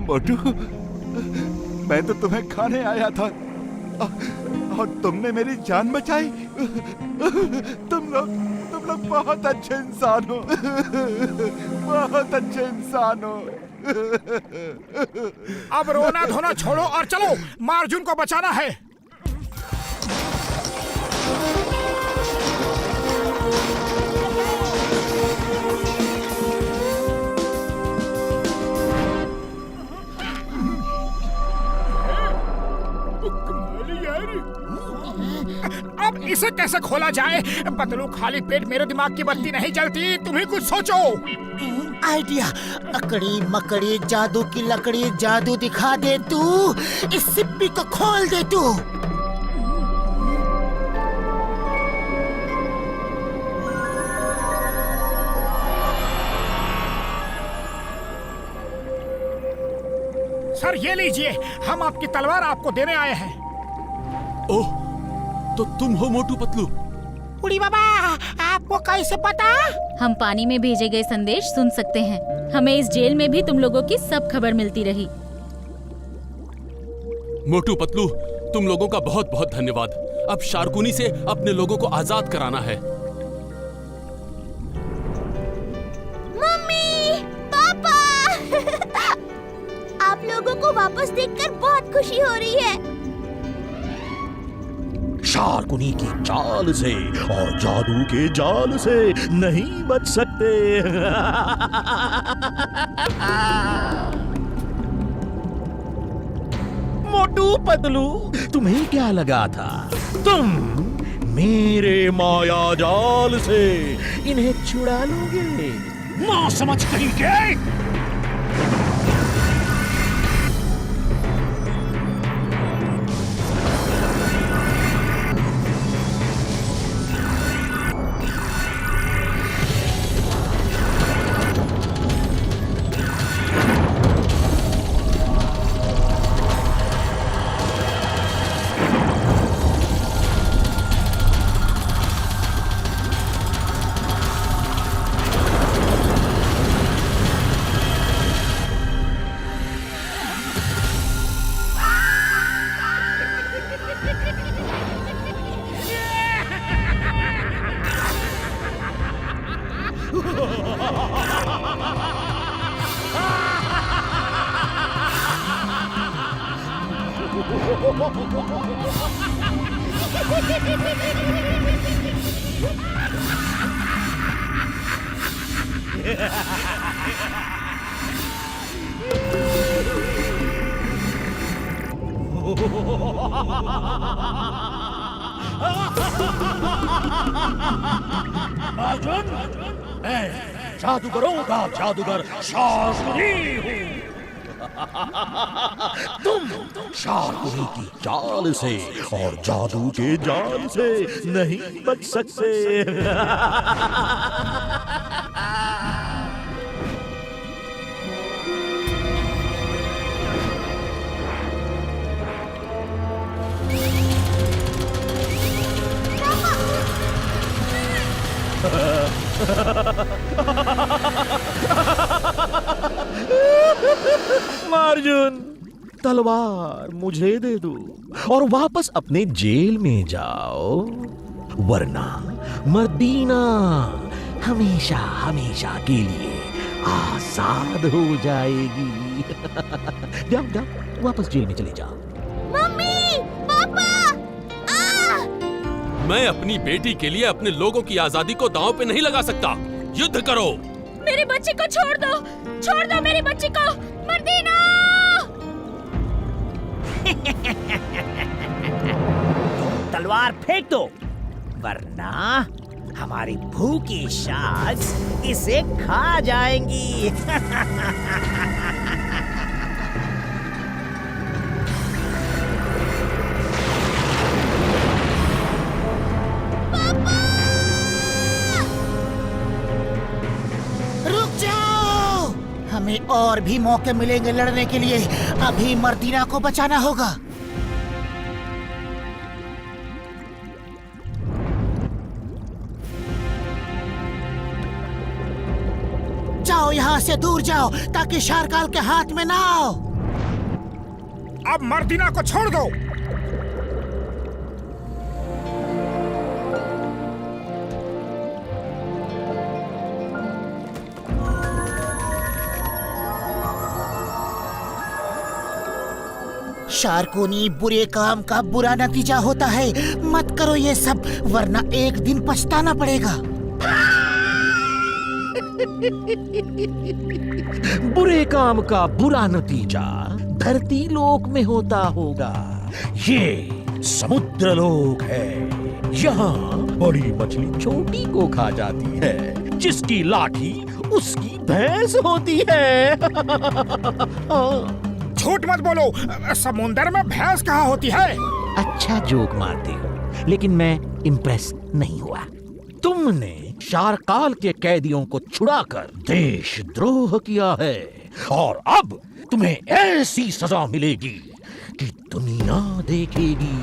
मोटू, मैं तो तुम्हें खाने आया था और तुमने मेरी जान बचाई। तुम लोग बहुत अच्छे इंसान हो। बहुत अच्छे इंसान हो। अब रोना धोना छोड़ो और चलो, मार्जुन को बचाना है। अब इसे कैसे खोला जाए? पतलू, खाली पेट मेरे दिमाग की बत्ती नहीं जलती, तुम ही कुछ सोचो। आइडिया, अकड़ी मकड़ी जादू की लकड़ी, जादू दिखा दे तू, इस सिप्पी को खोल दे तू। सर ये लीजिए, हम आपकी तलवार आपको देने आए हैं। ओह, तो तुम हो मोटू पतलू? उड़ी बाबा, आपको कैसे पता? हम पानी में भेजे गए संदेश सुन सकते हैं। हमें इस जेल में भी तुम लोगों की सब खबर मिलती रही। मोटू पतलू, तुम लोगों का बहुत बहुत धन्यवाद। अब शार्कुनी से अपने लोगों को आजाद कराना है। मम्मी, पापा आप लोगों को वापस देखकर बहुत खुशी हो रही है। शार्कुनी की चाल से और जादू के जाल से नहीं बच सकते। मोटू पतलू, तुम्हें क्या लगा था तुम मेरे माया जाल से इन्हें छुड़ा लोगे? ना समझ कहीं के। अर्जुन, मैं जादूगरों का जादूगर शार्कुनी हूँ। तुम शार्कुनी की चाल से और जादू के जाल से नहीं बच सकते। अर्जुन, तलवार मुझे दे दो और वापस अपने जेल में जाओ, वरना मर्दीना हमेशा हमेशा के लिए आजाद हो जाएगी। जाओ जाओ, वापस जेल में चले जाओ। मम्मी, पापा, मैं अपनी बेटी के लिए अपने लोगों की आजादी को दांव पे नहीं लगा सकता। युद्ध करो। मेरे बच्चे को छोड़ दो मेरे बच्चे को, मर्दीना। तलवार फेंक दो, वरना हमारी भूखी शार्क्स इसे खा जाएंगी। रुक जाओ, हमें और भी मौके मिलेंगे लड़ने के लिए। अभी मर्दीना को बचाना होगा। जाओ, यहाँ से दूर जाओ ताकि शार्काल के हाथ में ना आओ। अब मर्दीना को छोड़ दो। शार्कुनी, बुरे काम का बुरा नतीजा होता है। मत करो ये सब, वरना एक दिन पछताना पड़ेगा। बुरे काम का बुरा नतीजा धरती लोक में होता होगा। ये समुद्र लोक है। यहाँ बड़ी मछली छोटी को खा जाती है, जिसकी लाठी उसकी भैंस होती है। झूठ मत बोलो, समुंदर में भैंस कहाँ होती है? अच्छा जोक मारते हो, लेकिन मैं इम्प्रेस नहीं हुआ। तुमने शारकाल के कैदियों को छुड़ाकर देशद्रोह किया है, और अब तुम्हें ऐसी सजा मिलेगी कि दुनिया देखेगी।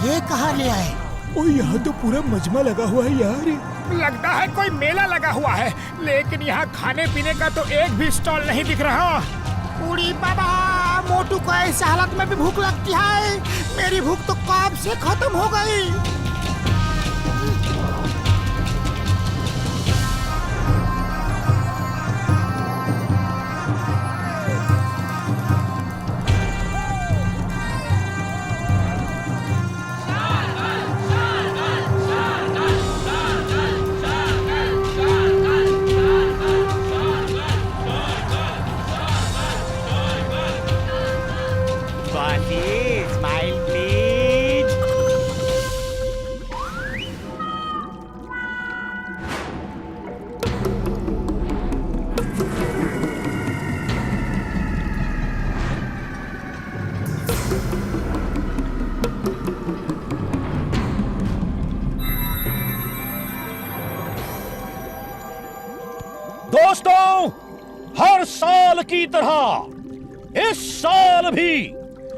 ये कहाँ ले आए? ओ यहाँ तो पूरा मजमा लगा हुआ है यार। लगता है कोई मेला लगा हुआ है, लेकिन यहाँ खाने पीने का तो एक भी स्टॉल नहीं दिख रहा। उड़ी बाबा, मोटू को ऐसे हालत में भी भूख लगती है। मेरी भूख तो कब से खत्म हो गई। दोस्तों, हर साल की तरह इस साल भी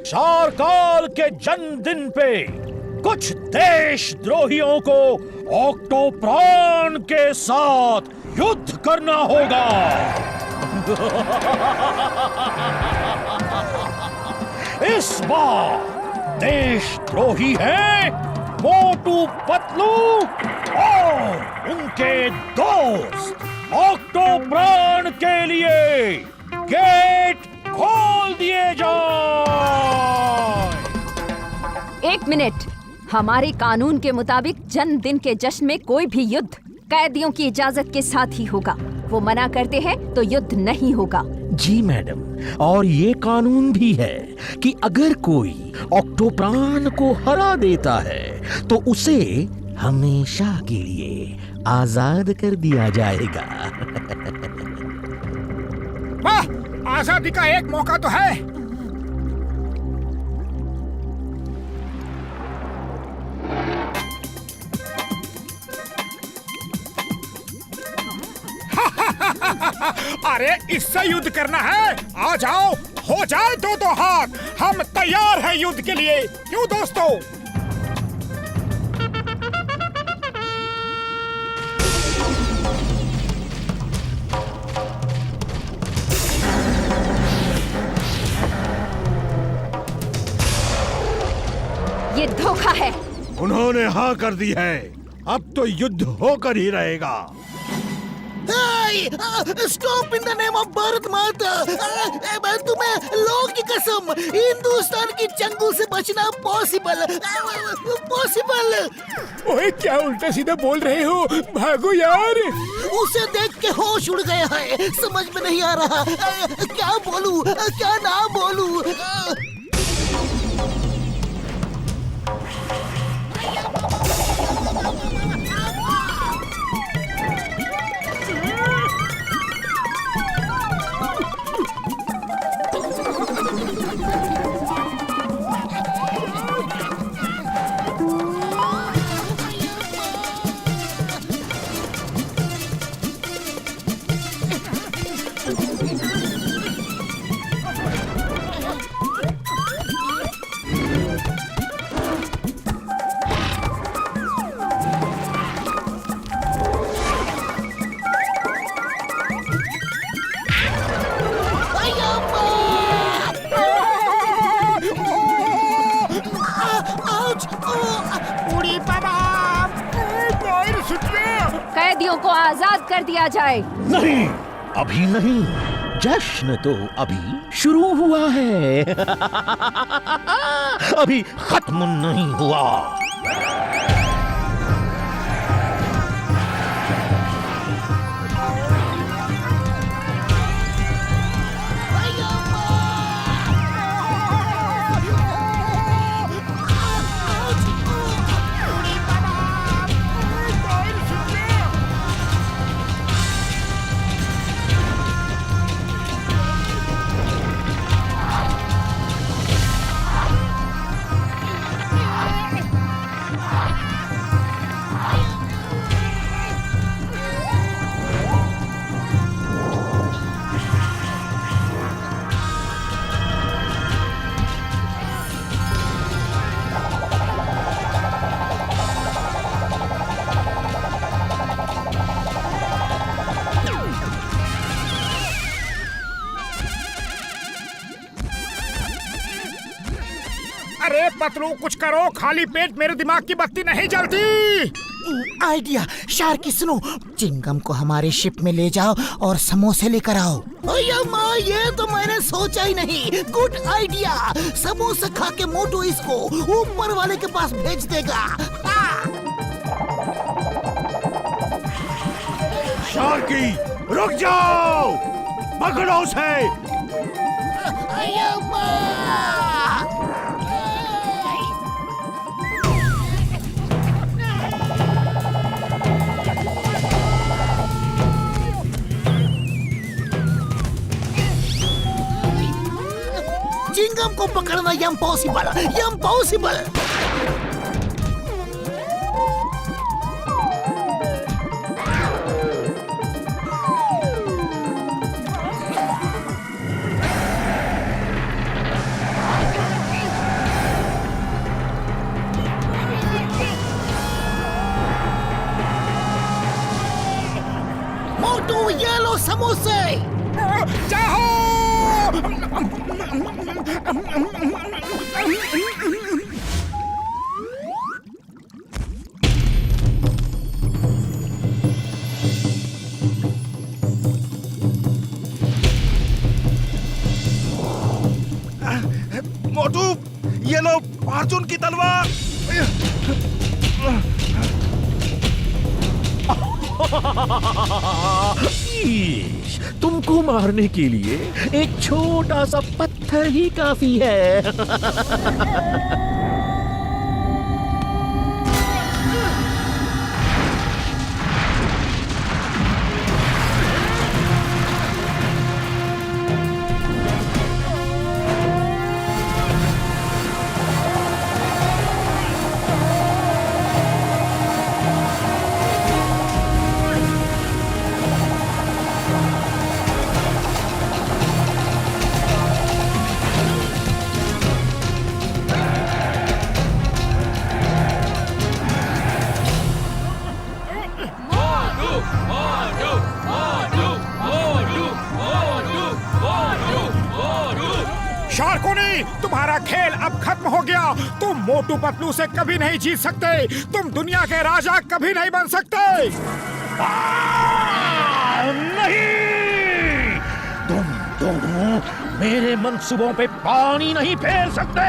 शारकाल के जन्मदिन पे कुछ देशद्रोहियों को ऑक्टोप्रान के साथ युद्ध करना होगा। इस बार देशद्रोही हैं मोटू पतलू और उनके दोस्त। ऑक्टोप्रान के लिए गेट खोल दिए जाए। एक मिनट, हमारे कानून के मुताबिक जन्मदिन के जश्न में कोई भी युद्ध कैदियों की इजाजत के साथ ही होगा। वो मना करते हैं तो युद्ध नहीं होगा। जी मैडम, और ये कानून भी है कि अगर कोई ऑक्टोप्रान को हरा देता है तो उसे हमेशा के लिए आजाद कर दिया जाएगा। वाह, आजादी का एक मौका तो है। अरे इससे युद्ध करना है? आ जाओ, हो जाए दो दो हाथ। हम तैयार हैं युद्ध के लिए। क्यों दोस्तों? ये धोखा है। उन्होंने हाँ कर दी है, अब तो युद्ध होकर ही रहेगा। Stop in the name of Bharat माता। मैं तुम्हें लॉ की कसम, हिंदुस्तान की जंगल से बचना पॉसिबल। ओए क्या उल्टा सीधा बोल रहे हो? भागो यार। उसे देख के होश उड़ गया है, समझ में नहीं आ रहा क्या बोलूं क्या ना बोलूं। कैदियों को आजाद कर दिया जाए। नहीं, अभी नहीं, जश्न तो अभी शुरू हुआ है। अभी खत्म नहीं हुआ। अरे पतलू कुछ करो, खाली पेट मेरे दिमाग की बत्ती नहीं जलती। आइडिया शार्की, सुनो, चिंगम को हमारे शिप में ले जाओ और समोसे लेकर आओ। अय्या माँ, ये तो मैंने सोचा ही नहीं। Good idea. समोसे खा के मोटू इसको ऊपर वाले के पास भेज देगा। शार्की रुक जाओ, पकड़ो उसे। अय्या माँ। चिंगम को पकड़ना इम्पॉसिबल, इम्पॉसिबल। मोटू, ये लो समोसे। जाओ। मोटू, ये लो अर्जुन की तलवार। तुमको मारने के लिए एक छोटा सा पत्थर ही काफी है। शार्कुनी, तुम्हारा खेल अब खत्म हो गया। तुम मोटू पतलू से कभी नहीं जीत सकते। तुम दुनिया के राजा कभी नहीं बन सकते। नहीं, तुम दोनों मेरे मंसूबों पे पानी नहीं फेर सकते,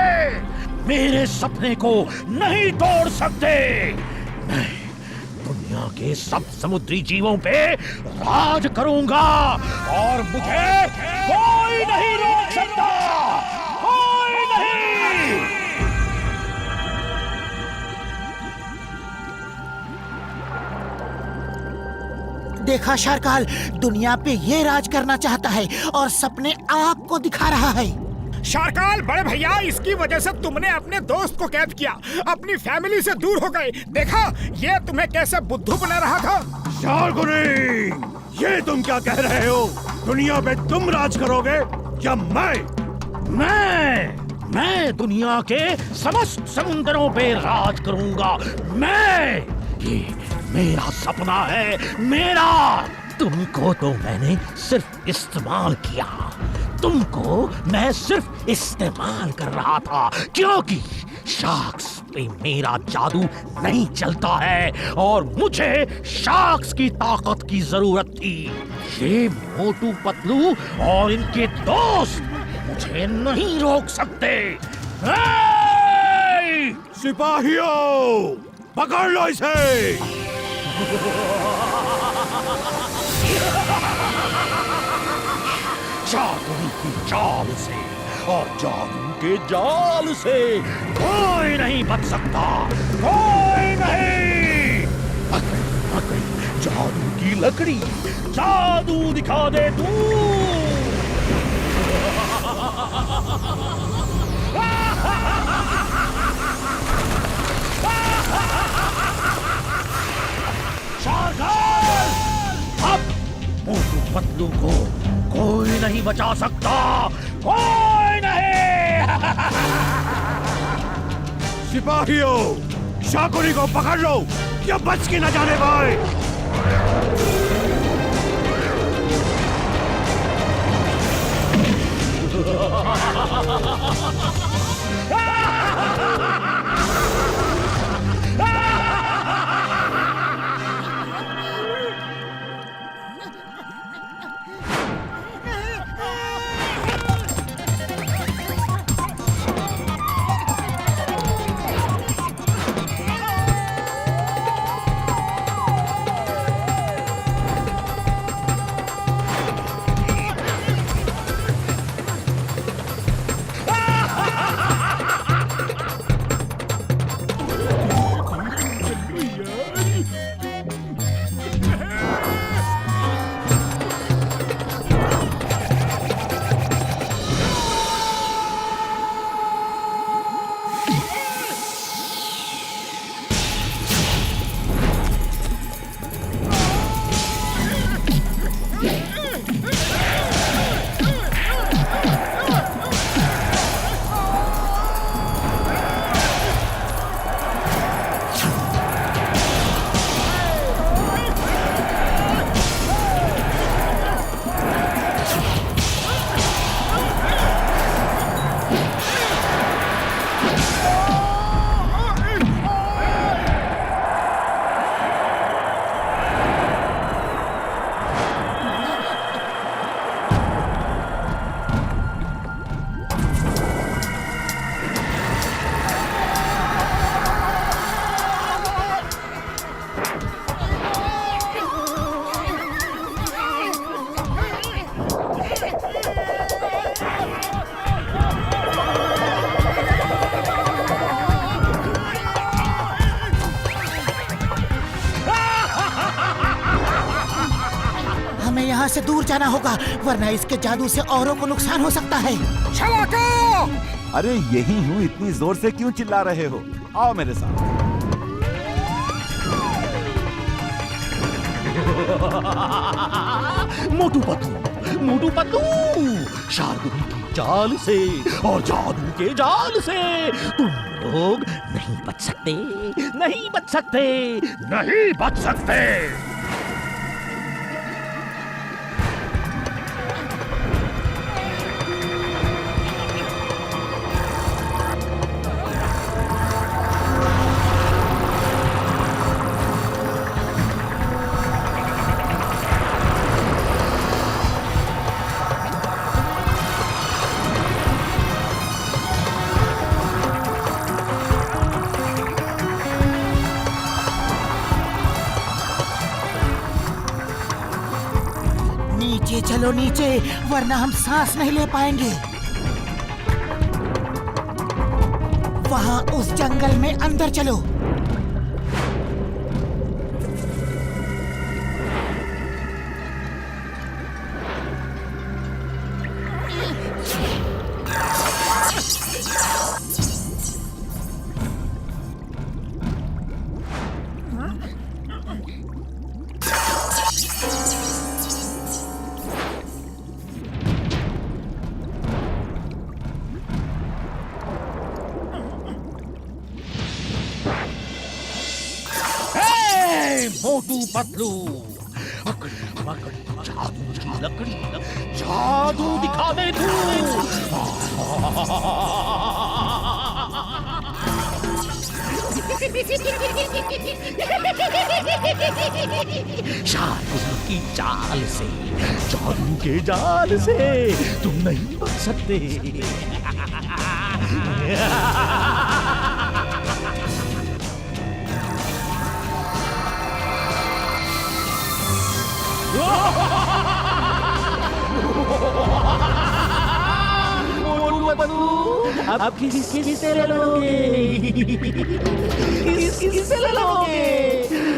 मेरे सपने को नहीं तोड़ सकते। मैं दुनिया के सब समुद्री जीवों पे राज करूंगा और मुझे कोई नहीं रोक सकता, कोई नहीं। देखा शार्काल, दुनिया पे ये राज करना चाहता है और सपने आपको दिखा रहा है। शार्काल बड़े भैया, इसकी वजह से तुमने अपने दोस्त को कैद किया, अपनी फैमिली से दूर हो गए। देखा ये तुम्हें कैसे बुद्धू बना रहा था। शार्कुनी, ये तुम क्या कह रहे हो? दुनिया पे तुम राज करोगे या मैं दुनिया के समस्त समुद्रों पे राज करूंगा। ये मेरा सपना है, मेरा। तुमको तो मैंने सिर्फ इस्तेमाल किया, तुमको मैं सिर्फ इस्तेमाल कर रहा था, क्योंकि शार्क्स पे मेरा जादू नहीं चलता है और मुझे शार्क्स की ताकत की जरूरत थी। ये मोटू पतलू और इनके दोस्त मुझे नहीं रोक सकते। सिपाहियों, पकड़ लो इसे। जादू की चाल से और जादू के जाल से कोई नहीं बच सकता, कोई नहीं। पकड़ जादू की लकड़ी, जादू दिखा दे तू। शारकाल, अब मोटू पतलू को कोई नहीं बचा सकता, कोई नहीं। सिपाहियों, शाकुनी को पकड़ लो, ये बच के न जाने पाए। यहाँ से दूर जाना होगा, वरना इसके जादू से औरों को नुकसान हो सकता है। अरे यही हूँ, इतनी जोर से क्यों चिल्ला रहे हो? आओ मेरे साथ। मोटू पतलू शार्दुल की चाल से और जादू के जाल से तुम लोग नहीं बच सकते, नहीं बच सकते, नहीं बच सकते। नीचे चलो, नीचे, वरना हम सांस नहीं ले पाएंगे। वहां उस जंगल में अंदर चलो। मोटू पतलू जादू की लकड़ी, जादू दिखा दे तू। शार्कून की चाल से, जादू के जाल से तुम नहीं बच सकते। अब किसी से ले लोगे? किससे ले लोगे?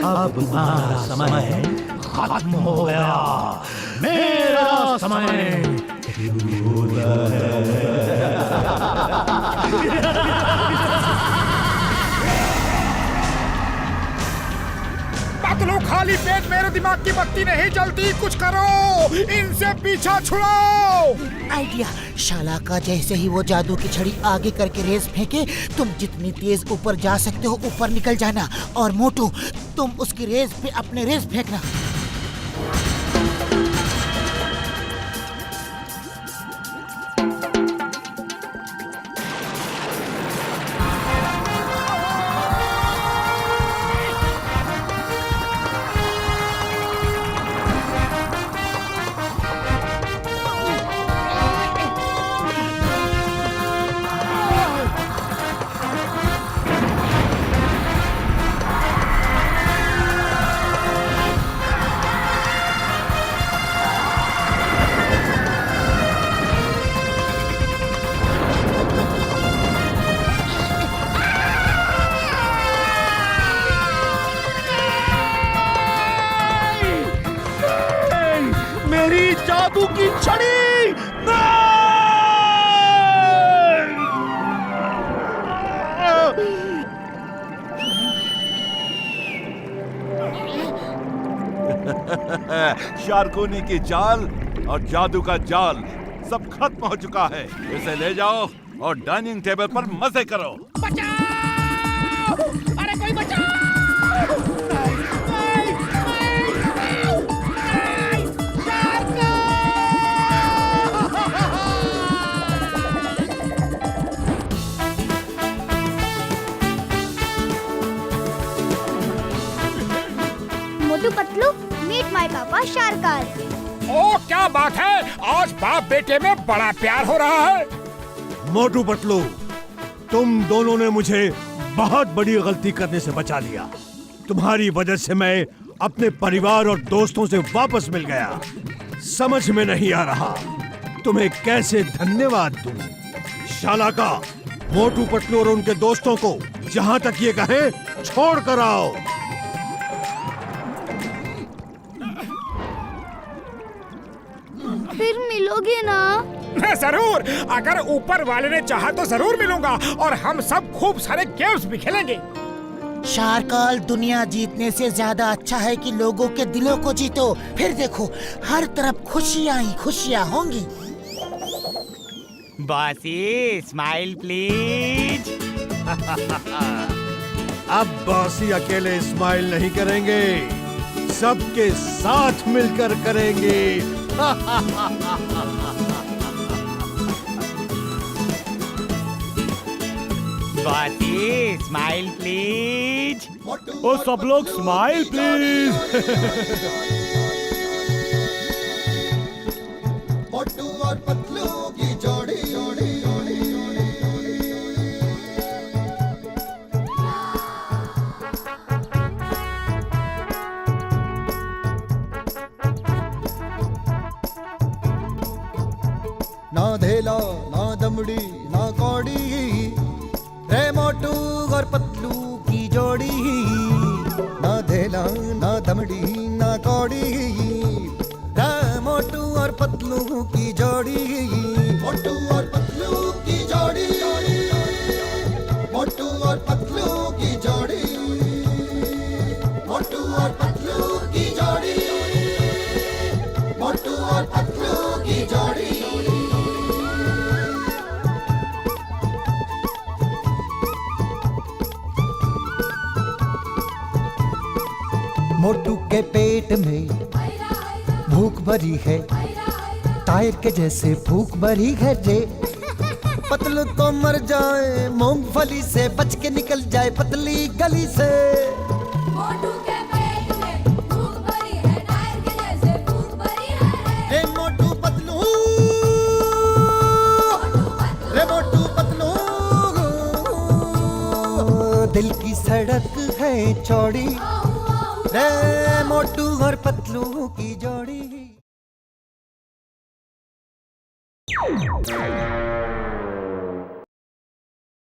अब तुम्हारा समय खत्म हो गया, मेरा समय शुरू होता पतलू, खाली पेट मेरे दिमाग की बत्ती नहीं जलती, कुछ करो, इनसे पीछा छुड़ाओ। आइडिया, शाला का जैसे ही वो जादू की छड़ी आगे करके रेस फेंके, तुम जितनी तेज ऊपर जा सकते हो ऊपर निकल जाना, और मोटू तुम उसकी रेस पे अपने रेस फेंकना। मेरी जादू की छड़ी शार्कूनी की जाल और जादू का जाल सब खत्म हो चुका है। इसे ले जाओ और डाइनिंग टेबल पर मजे करो। बचाओ! अरे कोई बचाओ! मोटू पतलू, मीट माय पापा शारकाल। ओ क्या बात है, आज बाप बेटे में बड़ा प्यार हो रहा है। मोटू पतलू, तुम दोनों ने मुझे बहुत बड़ी गलती करने से बचा लिया। तुम्हारी वजह से मैं अपने परिवार और दोस्तों से वापस मिल गया। समझ में नहीं आ रहा तुम्हें कैसे धन्यवाद दूं। शाला का, मोटू पतलू और उनके दोस्तों को जहां तक ये कहें छोड़ कर आओ। फिर मिलोगे ना? जरूर, अगर ऊपर वाले ने चाहा तो जरूर मिलूंगा, और हम सब खूब सारे गेम्स भी खेलेंगे। शारकाल, दुनिया जीतने से ज्यादा अच्छा है कि लोगों के दिलों को जीतो। फिर देखो, हर तरफ खुशियां ही खुशियां होंगी। Bossy, smile please. अब बॉसी अकेले स्माइल नहीं करेंगे, सबके साथ मिलकर करेंगे। Bossy, smile please. ओ सब लोग स्माइल प्लीज। मोटू और पतलू की जोड़ी। ना धेला ना दमड़ी ना कौड़ी, रे मोटू और पतलू की जोड़ी। ना धेला ना दमड़ी ना कौड़ी, रे मोटू और पतलू की जोड़ी। मोटू और पतलू की जोड़ी। मोटू और पतलू की जोड़ी। मोटू और पतलू की जोड़ी। मोटू और पतलू की जोड़ी। मोटू के पेट में भूख भरी है, टायर के जैसे भूख भरी है जे। पतलू तो मर जाए, मूंगफली से बच के निकल जाए पतली गली से। मोटू के पेट में भूख भरी है, टायर के जैसे भूख भरी है। रे मोटू पतलू, रे मोटू पतलू, दिल की सड़क है चौड़ी, रे मोटू और पतलू की जोड़ी।